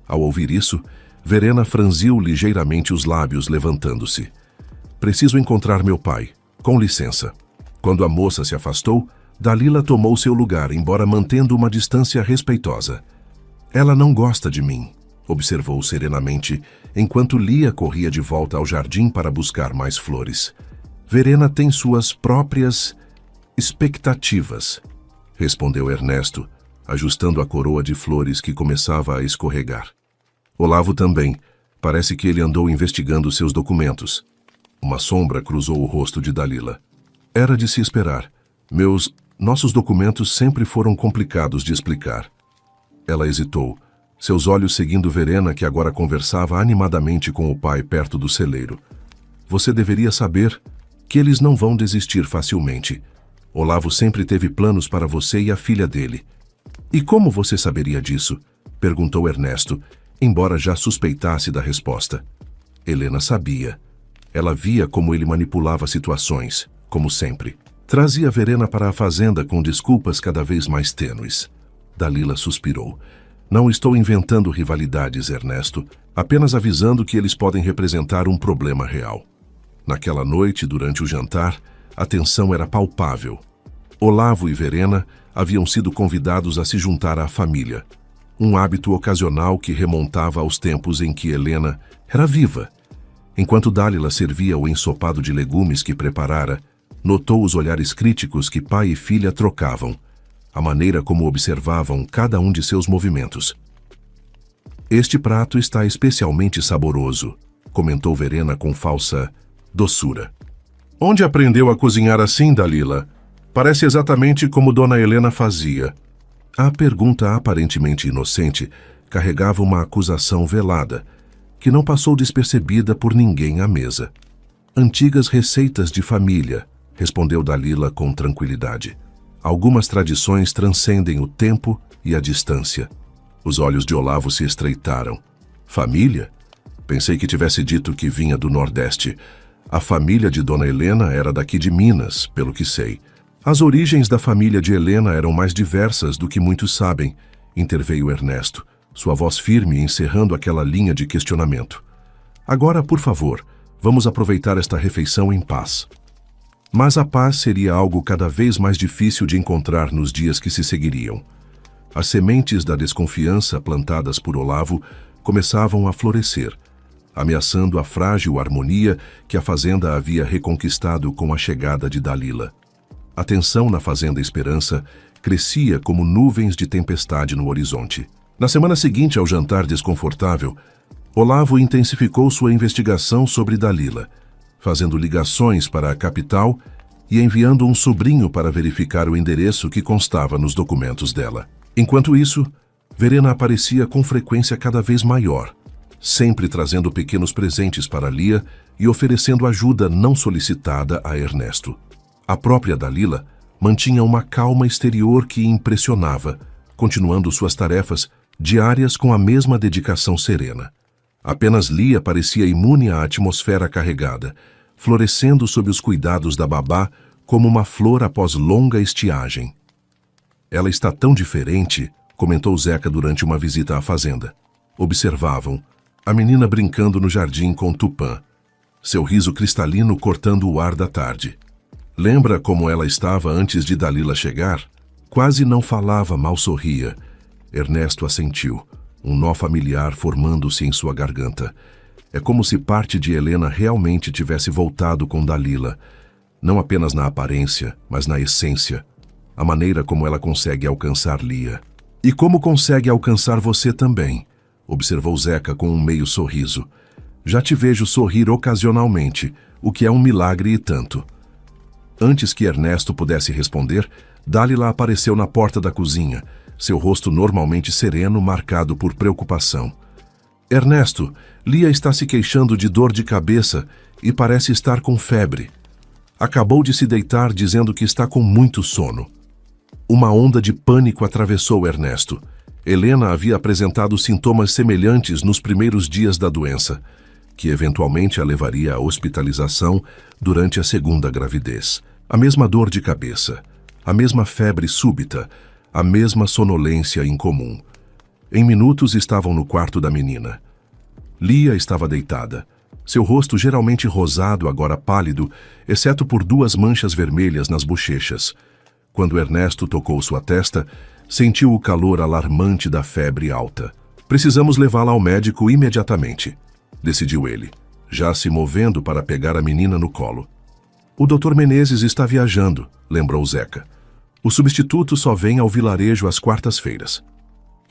Ao ouvir isso, Verena franziu ligeiramente os lábios, levantando-se. "Preciso encontrar meu pai. Com licença." Quando a moça se afastou, Dalila tomou seu lugar, embora mantendo uma distância respeitosa. Ela não gosta de mim, observou serenamente, enquanto Lia corria de volta ao jardim para buscar mais flores. Verena tem suas próprias expectativas, respondeu Ernesto, ajustando a coroa de flores que começava a escorregar. Olavo também. Parece que ele andou investigando seus documentos. Uma sombra cruzou o rosto de Dalila. Era de se esperar. Nossos documentos sempre foram complicados de explicar. Ela hesitou, seus olhos seguindo Verena, que agora conversava animadamente com o pai perto do celeiro. Você deveria saber que eles não vão desistir facilmente. Olavo sempre teve planos para você e a filha dele. E como você saberia disso? Perguntou Ernesto, embora já suspeitasse da resposta. Helena sabia. Ela via como ele manipulava situações, como sempre. Trazia Verena para a fazenda com desculpas cada vez mais tênues. Dalila suspirou. Não estou inventando rivalidades, Ernesto, apenas avisando que eles podem representar um problema real. Naquela noite, durante o jantar, a tensão era palpável. Olavo e Verena haviam sido convidados a se juntar à família, um hábito ocasional que remontava aos tempos em que Helena era viva. Enquanto Dalila servia o ensopado de legumes que preparara, notou os olhares críticos que pai e filha trocavam, a maneira como observavam cada um de seus movimentos. Este prato está especialmente saboroso, comentou Verena com falsa doçura. Onde aprendeu a cozinhar assim, Dalila? Parece exatamente como Dona Helena fazia. A pergunta aparentemente inocente carregava uma acusação velada, que não passou despercebida por ninguém à mesa. Antigas receitas de família, respondeu Dalila com tranquilidade. Algumas tradições transcendem o tempo e a distância. Os olhos de Olavo se estreitaram. Família? Pensei que tivesse dito que vinha do Nordeste. A família de Dona Helena era daqui de Minas, pelo que sei. As origens da família de Helena eram mais diversas do que muitos sabem, interveio Ernesto, sua voz firme encerrando aquela linha de questionamento. Agora, por favor, vamos aproveitar esta refeição em paz. Mas a paz seria algo cada vez mais difícil de encontrar nos dias que se seguiriam. As sementes da desconfiança plantadas por Olavo começavam a florescer, ameaçando a frágil harmonia que a fazenda havia reconquistado com a chegada de Dalila. A tensão na Fazenda Esperança crescia como nuvens de tempestade no horizonte. Na semana seguinte ao jantar desconfortável, Olavo intensificou sua investigação sobre Dalila, fazendo ligações para a capital e enviando um sobrinho para verificar o endereço que constava nos documentos dela. Enquanto isso, Verena aparecia com frequência cada vez maior, sempre trazendo pequenos presentes para Lia e oferecendo ajuda não solicitada a Ernesto. A própria Dalila mantinha uma calma exterior que impressionava, continuando suas tarefas diárias com a mesma dedicação serena. Apenas Lia parecia imune à atmosfera carregada, florescendo sob os cuidados da babá como uma flor após longa estiagem. Ela está tão diferente, comentou Zeca durante uma visita à fazenda. Observavam a menina brincando no jardim com Tupã, seu riso cristalino cortando o ar da tarde. Lembra como ela estava antes de Dalila chegar? Quase não falava, mal sorria. Ernesto assentiu, um nó familiar formando-se em sua garganta. É como se parte de Helena realmente tivesse voltado com Dalila, não apenas na aparência, mas na essência, a maneira como ela consegue alcançar Lia. E como consegue alcançar você também, observou Zeca com um meio sorriso. Já te vejo sorrir ocasionalmente, o que é um milagre e tanto. Antes que Ernesto pudesse responder, Dalila apareceu na porta da cozinha, seu rosto normalmente sereno marcado por preocupação. Ernesto, Lia está se queixando de dor de cabeça e parece estar com febre. Acabou de se deitar dizendo que está com muito sono. Uma onda de pânico atravessou Ernesto. Helena havia apresentado sintomas semelhantes nos primeiros dias da doença, que eventualmente a levaria à hospitalização durante a segunda gravidez. A mesma dor de cabeça, a mesma febre súbita, a mesma sonolência incomum. Em minutos estavam no quarto da menina. Lia estava deitada, seu rosto geralmente rosado, agora pálido, exceto por 2 manchas vermelhas nas bochechas. Quando Ernesto tocou sua testa, sentiu o calor alarmante da febre alta. Precisamos levá-la ao médico imediatamente, decidiu ele, já se movendo para pegar a menina no colo. O Dr. Menezes está viajando, lembrou Zeca. O substituto só vem ao vilarejo às quartas-feiras.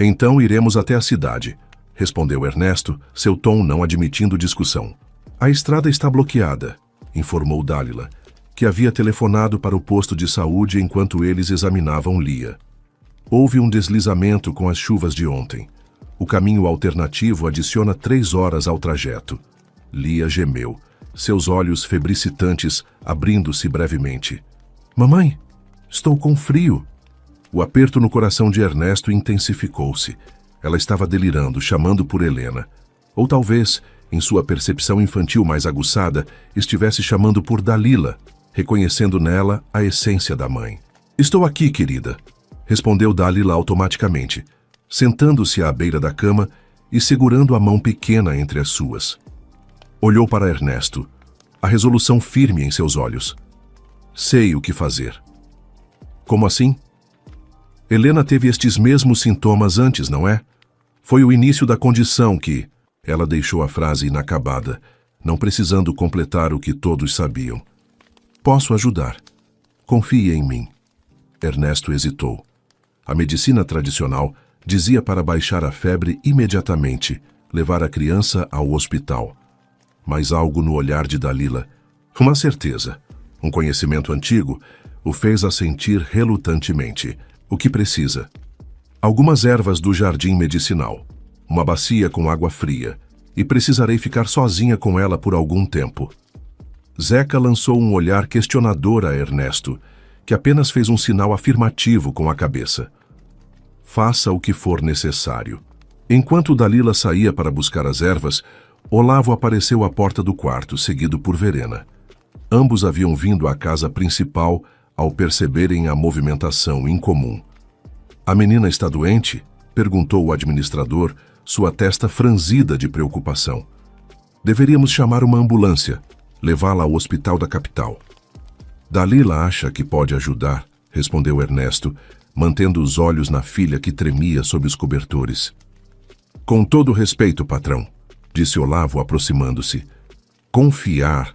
Então iremos até a cidade, respondeu Ernesto, seu tom não admitindo discussão. A estrada está bloqueada, informou Dálila, que havia telefonado para o posto de saúde enquanto eles examinavam Lia. Houve um deslizamento com as chuvas de ontem. O caminho alternativo adiciona 3 horas ao trajeto. Lia gemeu, seus olhos febricitantes abrindo-se brevemente. Mamãe, estou com frio. O aperto no coração de Ernesto intensificou-se. Ela estava delirando, chamando por Helena. Ou talvez, em sua percepção infantil mais aguçada, estivesse chamando por Dalila, reconhecendo nela a essência da mãe. Estou aqui, querida, respondeu Dalila automaticamente, sentando-se à beira da cama e segurando a mão pequena entre as suas. Olhou para Ernesto, a resolução firme em seus olhos. Sei o que fazer. Como assim? Helena teve estes mesmos sintomas antes, não é? Foi o início da condição que... Ela deixou a frase inacabada, não precisando completar o que todos sabiam. Posso ajudar. Confie em mim. Ernesto hesitou. A medicina tradicional dizia para baixar a febre imediatamente, levar a criança ao hospital. Mas algo no olhar de Dalila, uma certeza, um conhecimento antigo, o fez assentir relutantemente. O que precisa? Algumas ervas do jardim medicinal, uma bacia com água fria, e precisarei ficar sozinha com ela por algum tempo. Zeca lançou um olhar questionador a Ernesto, que apenas fez um sinal afirmativo com a cabeça. Faça o que for necessário. Enquanto Dalila saía para buscar as ervas, Olavo apareceu à porta do quarto, seguido por Verena. Ambos haviam vindo à casa principal ao perceberem a movimentação incomum. A menina está doente? Perguntou o administrador, sua testa franzida de preocupação. Deveríamos chamar uma ambulância, levá-la ao hospital da capital. Dalila acha que pode ajudar, respondeu Ernesto, mantendo os olhos na filha que tremia sob os cobertores. Com todo respeito, patrão, disse Olavo aproximando-se. Confiar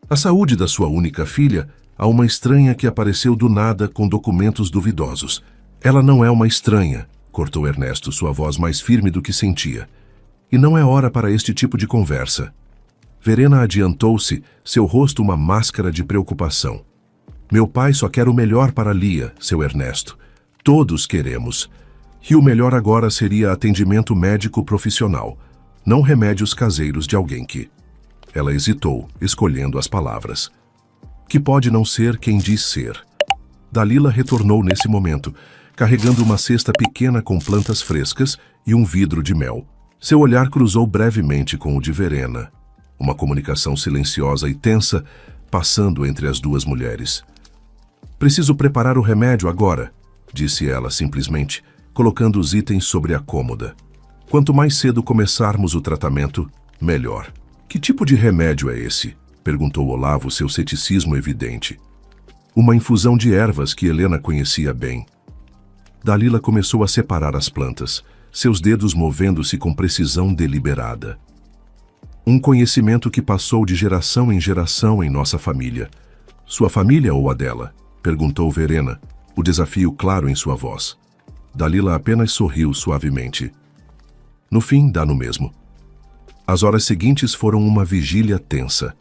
a saúde da sua única filha a uma estranha que apareceu do nada com documentos duvidosos. Ela não é uma estranha, cortou Ernesto, sua voz mais firme do que sentia. E não é hora para este tipo de conversa. Verena adiantou-se, seu rosto uma máscara de preocupação. Meu pai só quer o melhor para Lia, seu Ernesto. Todos queremos. E o melhor agora seria atendimento médico profissional, não remédios caseiros de alguém que... Ela hesitou, escolhendo as palavras. Que pode não ser quem diz ser. Dalila retornou nesse momento, carregando uma cesta pequena com plantas frescas e um vidro de mel. Seu olhar cruzou brevemente com o de Verena. Uma comunicação silenciosa e tensa, passando entre as duas mulheres. Preciso preparar o remédio agora, disse ela simplesmente, colocando os itens sobre a cômoda. Quanto mais cedo começarmos o tratamento, melhor. Que tipo de remédio é esse? Perguntou Olavo, seu ceticismo evidente. Uma infusão de ervas que Helena conhecia bem. Dalila começou a separar as plantas, seus dedos movendo-se com precisão deliberada. Um conhecimento que passou de geração em geração em nossa família. Sua família ou a dela? Perguntou Verena, o desafio claro em sua voz. Dalila apenas sorriu suavemente. No fim, dá no mesmo. As horas seguintes foram uma vigília tensa.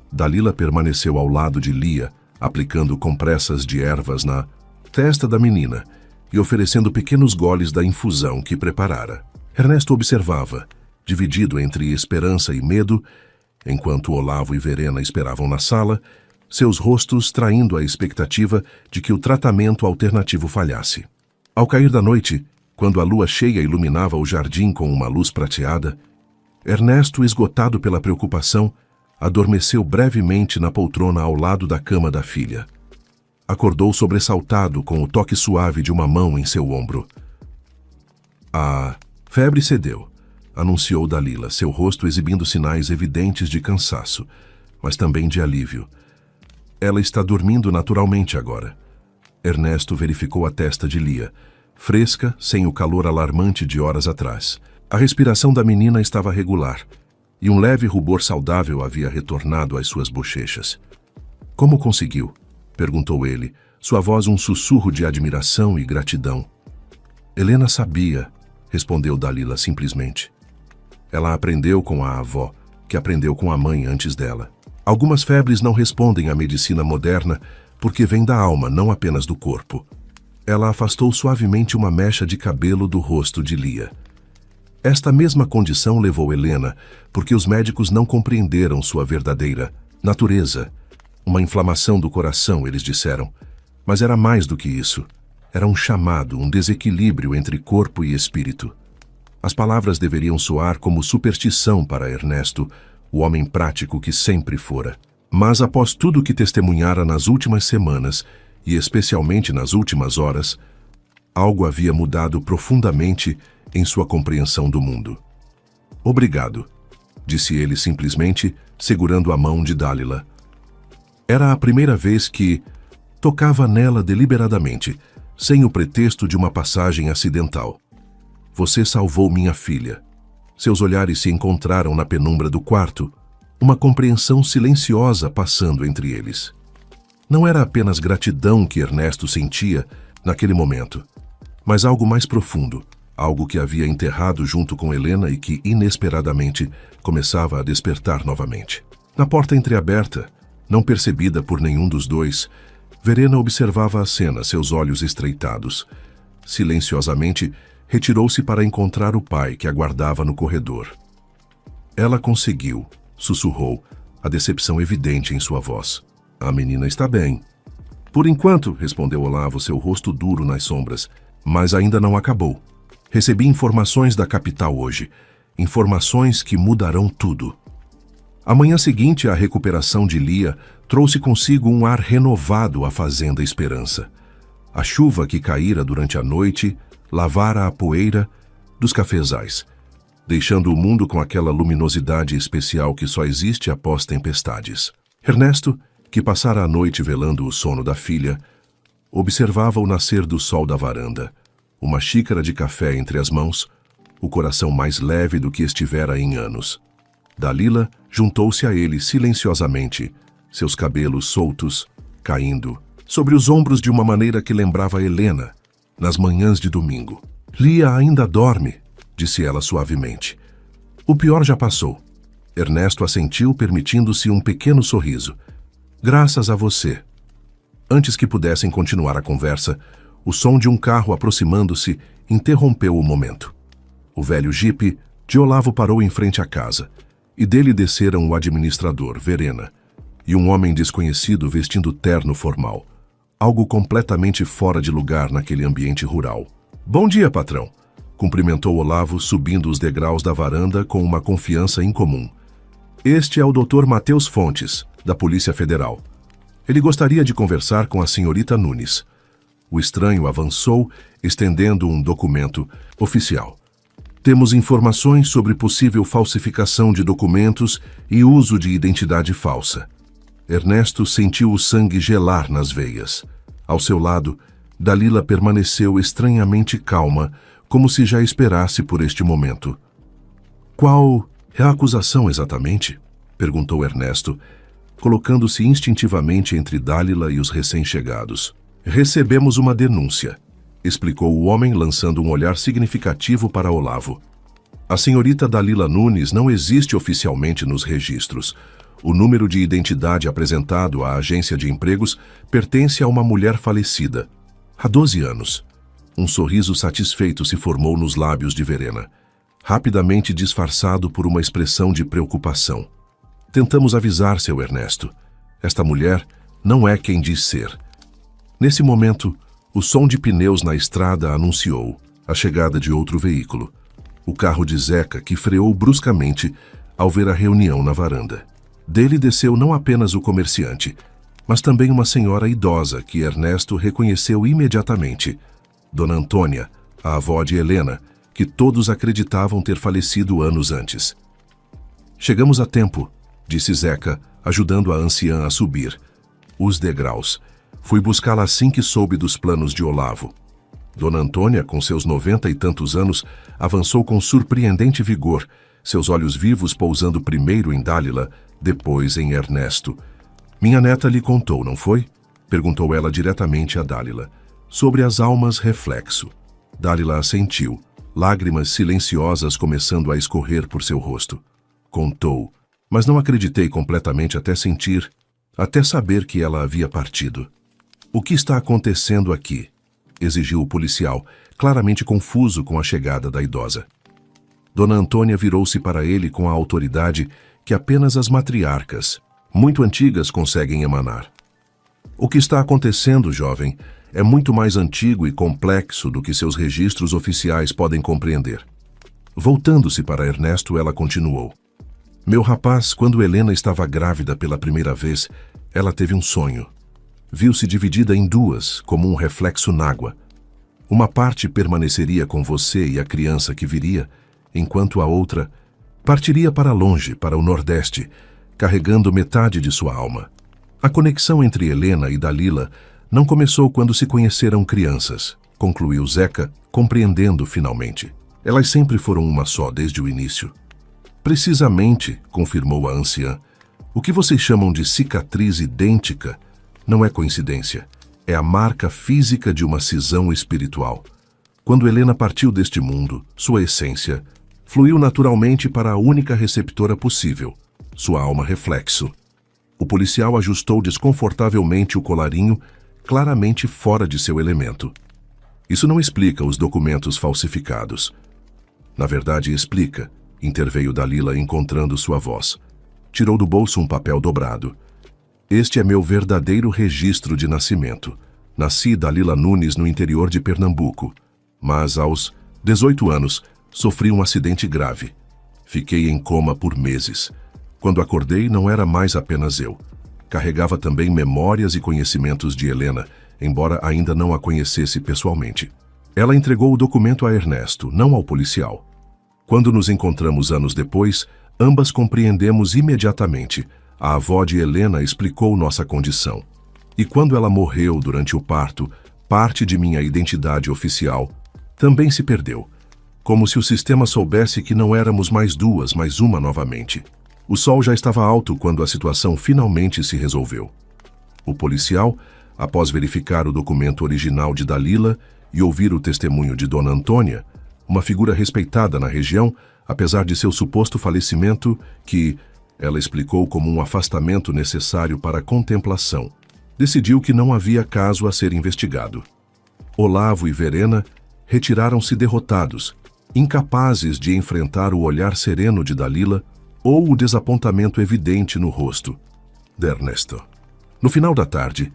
Dalila permaneceu ao lado de Lia, aplicando compressas de ervas na testa da menina e oferecendo pequenos goles da infusão que preparara. Ernesto observava, dividido entre esperança e medo, enquanto Olavo e Verena esperavam na sala, seus rostos traindo a expectativa de que o tratamento alternativo falhasse. Ao cair da noite, quando a lua cheia iluminava o jardim com uma luz prateada, Ernesto, esgotado pela preocupação, adormeceu brevemente na poltrona ao lado da cama da filha. Acordou sobressaltado com o toque suave de uma mão em seu ombro. A febre cedeu, anunciou Dalila, seu rosto exibindo sinais evidentes de cansaço, mas também de alívio. Ela está dormindo naturalmente agora. Ernesto verificou a testa de Lia, fresca, sem o calor alarmante de horas atrás. A respiração da menina estava regular, e um leve rubor saudável havia retornado às suas bochechas. "Como conseguiu?" perguntou ele, sua voz um sussurro de admiração e gratidão. "Helena sabia", respondeu Dalila simplesmente. "Ela aprendeu com a avó, que aprendeu com a mãe antes dela. Algumas febres não respondem à medicina moderna porque vêm da alma, não apenas do corpo." Ela afastou suavemente uma mecha de cabelo do rosto de Lia. Esta mesma condição levou Helena, porque os médicos não compreenderam sua verdadeira natureza. Uma inflamação do coração, eles disseram. Mas era mais do que isso. Era um chamado, um desequilíbrio entre corpo e espírito. As palavras deveriam soar como superstição para Ernesto, o homem prático que sempre fora. Mas após tudo que testemunhara nas últimas semanas, e especialmente nas últimas horas, algo havia mudado profundamente em sua compreensão do mundo. "Obrigado", disse ele simplesmente, segurando a mão de Dalila. Era a primeira vez que tocava nela deliberadamente, sem o pretexto de uma passagem acidental. "Você salvou minha filha." Seus olhares se encontraram na penumbra do quarto, uma compreensão silenciosa passando entre eles. Não era apenas gratidão que Ernesto sentia naquele momento, mas algo mais profundo, algo que havia enterrado junto com Helena e que, inesperadamente, começava a despertar novamente. Na porta entreaberta, não percebida por nenhum dos dois, Verena observava a cena, seus olhos estreitados. Silenciosamente, retirou-se para encontrar o pai que aguardava no corredor. "Ela conseguiu", sussurrou, a decepção evidente em sua voz. "A menina está bem." "Por enquanto", respondeu Olavo, seu rosto duro nas sombras, "mas ainda não acabou. Recebi informações da capital hoje, informações que mudarão tudo." A manhã seguinte, a recuperação de Lia trouxe consigo um ar renovado à Fazenda Esperança. A chuva que caíra durante a noite lavara a poeira dos cafezais, deixando o mundo com aquela luminosidade especial que só existe após tempestades. Ernesto, que passara a noite velando o sono da filha, observava o nascer do sol da varanda, uma xícara de café entre as mãos, o coração mais leve do que estivera em anos. Dalila juntou-se a ele silenciosamente, seus cabelos soltos, caindo, sobre os ombros de uma maneira que lembrava Helena, nas manhãs de domingo. "Lia ainda dorme", disse ela suavemente. "O pior já passou." Ernesto assentiu, permitindo-se um pequeno sorriso. "Graças a você." Antes que pudessem continuar a conversa, o som de um carro aproximando-se interrompeu o momento. O velho jipe de Olavo parou em frente à casa, e dele desceram o administrador, Verena, e um homem desconhecido vestindo terno formal, algo completamente fora de lugar naquele ambiente rural. "Bom dia, patrão", cumprimentou Olavo, subindo os degraus da varanda com uma confiança incomum. "Este é o Dr. Matheus Fontes, da Polícia Federal. Ele gostaria de conversar com a senhorita Nunes." O estranho avançou, estendendo um documento oficial. "Temos informações sobre possível falsificação de documentos e uso de identidade falsa." Ernesto sentiu o sangue gelar nas veias. Ao seu lado, Dalila permaneceu estranhamente calma, como se já esperasse por este momento. "Qual é a acusação exatamente?" perguntou Ernesto, colocando-se instintivamente entre Dalila e os recém-chegados. "Recebemos uma denúncia", explicou o homem, lançando um olhar significativo para Olavo. "A senhorita Dalila Nunes não existe oficialmente nos registros. O número de identidade apresentado à agência de empregos pertence a uma mulher falecida, há 12 anos. Um sorriso satisfeito se formou nos lábios de Verena, rapidamente disfarçado por uma expressão de preocupação. "Tentamos avisar, seu Ernesto. Esta mulher não é quem diz ser." Nesse momento, o som de pneus na estrada anunciou a chegada de outro veículo, o carro de Zeca, que freou bruscamente ao ver a reunião na varanda. Dele desceu não apenas o comerciante, mas também uma senhora idosa que Ernesto reconheceu imediatamente, Dona Antônia, a avó de Helena, que todos acreditavam ter falecido anos antes. "Chegamos a tempo", disse Zeca, ajudando a anciã a subir os degraus. Fui buscá-la assim que soube dos planos de Olavo. Dona Antônia, com seus 90 e tantos anos, avançou com surpreendente vigor, seus olhos vivos pousando primeiro em Dálila, depois em Ernesto. Minha neta lhe contou, não foi? Perguntou ela diretamente a Dálila. Sobre as almas reflexo. Dálila assentiu, lágrimas silenciosas começando a escorrer por seu rosto. Contou, mas não acreditei completamente até saber que ela havia partido. O que está acontecendo aqui? Exigiu o policial, claramente confuso com a chegada da idosa. Dona Antônia virou-se para ele com a autoridade que apenas as matriarcas, muito antigas, conseguem emanar. O que está acontecendo, jovem, é muito mais antigo e complexo do que seus registros oficiais podem compreender. Voltando-se para Ernesto, ela continuou. Meu rapaz, quando Helena estava grávida pela primeira vez, ela teve um sonho. Viu-se dividida em duas, como um reflexo nágua. Uma parte permaneceria com você e a criança que viria, enquanto a outra partiria para longe, para o Nordeste, carregando metade de sua alma. A conexão entre Helena e Dalila não começou quando se conheceram crianças, concluiu Zeca, compreendendo finalmente. Elas sempre foram uma só desde o início. Precisamente, confirmou a anciã, o que vocês chamam de cicatriz idêntica não é coincidência, é a marca física de uma cisão espiritual. Quando Helena partiu deste mundo, sua essência fluiu naturalmente para a única receptora possível, sua alma reflexo. O policial ajustou desconfortavelmente o colarinho, claramente fora de seu elemento. Isso não explica os documentos falsificados. Na verdade, explica, interveio Dalila encontrando sua voz. Tirou do bolso um papel dobrado. Este é meu verdadeiro registro de nascimento. Nasci Dalila Nunes no interior de Pernambuco, mas aos 18 anos sofri um acidente grave. Fiquei em coma por meses. Quando acordei, não era mais apenas eu. Carregava também memórias e conhecimentos de Helena, embora ainda não a conhecesse pessoalmente. Ela entregou o documento a Ernesto, não ao policial. Quando nos encontramos anos depois, ambas compreendemos imediatamente. A avó de Helena explicou nossa condição. E quando ela morreu durante o parto, parte de minha identidade oficial também se perdeu. Como se o sistema soubesse que não éramos mais duas, mas uma novamente. O sol já estava alto quando a situação finalmente se resolveu. O policial, após verificar o documento original de Dalila e ouvir o testemunho de Dona Antônia, uma figura respeitada na região, apesar de seu suposto falecimento, que ela explicou como um afastamento necessário para a contemplação, decidiu que não havia caso a ser investigado. Olavo e Verena retiraram-se derrotados, incapazes de enfrentar o olhar sereno de Dalila ou o desapontamento evidente no rosto de Ernesto. No final da tarde,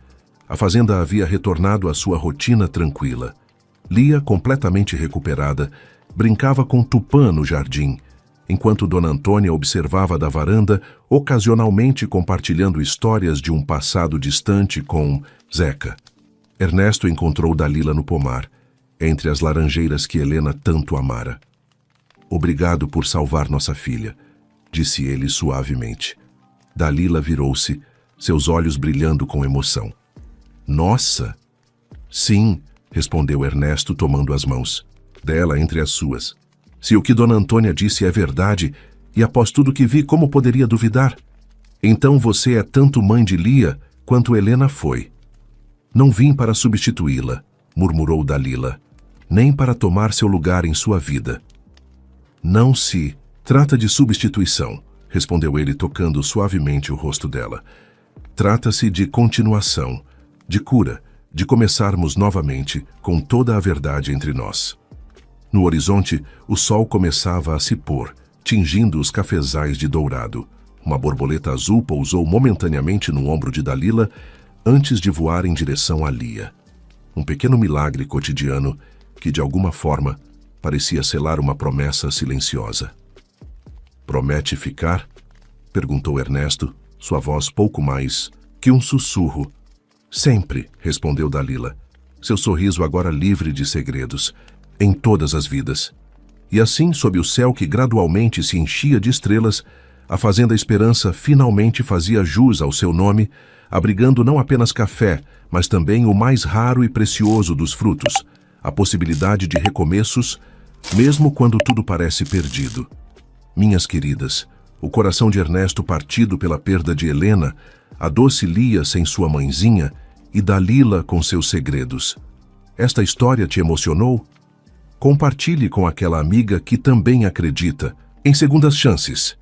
a fazenda havia retornado à sua rotina tranquila. Lia, completamente recuperada, brincava com Tupã no jardim, enquanto Dona Antônia observava da varanda, ocasionalmente compartilhando histórias de um passado distante com Zeca. Ernesto encontrou Dalila no pomar, entre as laranjeiras que Helena tanto amara. Obrigado por salvar nossa filha, disse ele suavemente. Dalila virou-se, seus olhos brilhando com emoção. Nossa! Sim, respondeu Ernesto tomando as mãos, dela entre as suas. Se o que Dona Antônia disse é verdade, e após tudo que vi, como poderia duvidar? Então você é tanto mãe de Lia quanto Helena foi. Não vim para substituí-la, murmurou Dalila, nem para tomar seu lugar em sua vida. Não se trata de substituição, respondeu ele tocando suavemente o rosto dela. Trata-se de continuação, de cura, de começarmos novamente com toda a verdade entre nós. No horizonte, o sol começava a se pôr, tingindo os cafezais de dourado. Uma borboleta azul pousou momentaneamente no ombro de Dalila antes de voar em direção a Lia. Um pequeno milagre cotidiano que, de alguma forma, parecia selar uma promessa silenciosa. Promete ficar? Perguntou Ernesto, sua voz pouco mais que um sussurro. Sempre, respondeu Dalila, seu sorriso agora livre de segredos, em todas as vidas. E assim, sob o céu que gradualmente se enchia de estrelas, A Fazenda Esperança finalmente fazia jus ao seu nome, abrigando não apenas café, mas também o mais raro e precioso dos frutos, a possibilidade de recomeços, mesmo quando tudo parece perdido. Minhas queridas, o coração de Ernesto partido pela perda de Helena, a doce Lia sem sua mãezinha e Dalila com seus segredos. Esta história te emocionou? Compartilhe com aquela amiga que também acredita em segundas chances.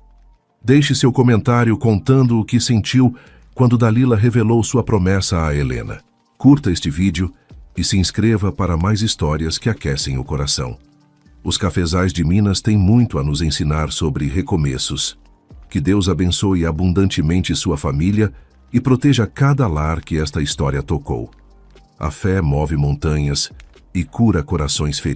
Deixe seu comentário contando o que sentiu quando Dalila revelou sua promessa a Helena. Curta este vídeo e se inscreva para mais histórias que aquecem o coração. Os cafezais de Minas têm muito a nos ensinar sobre recomeços. Que Deus abençoe abundantemente sua família e proteja cada lar que esta história tocou. A fé move montanhas e cura corações feridos.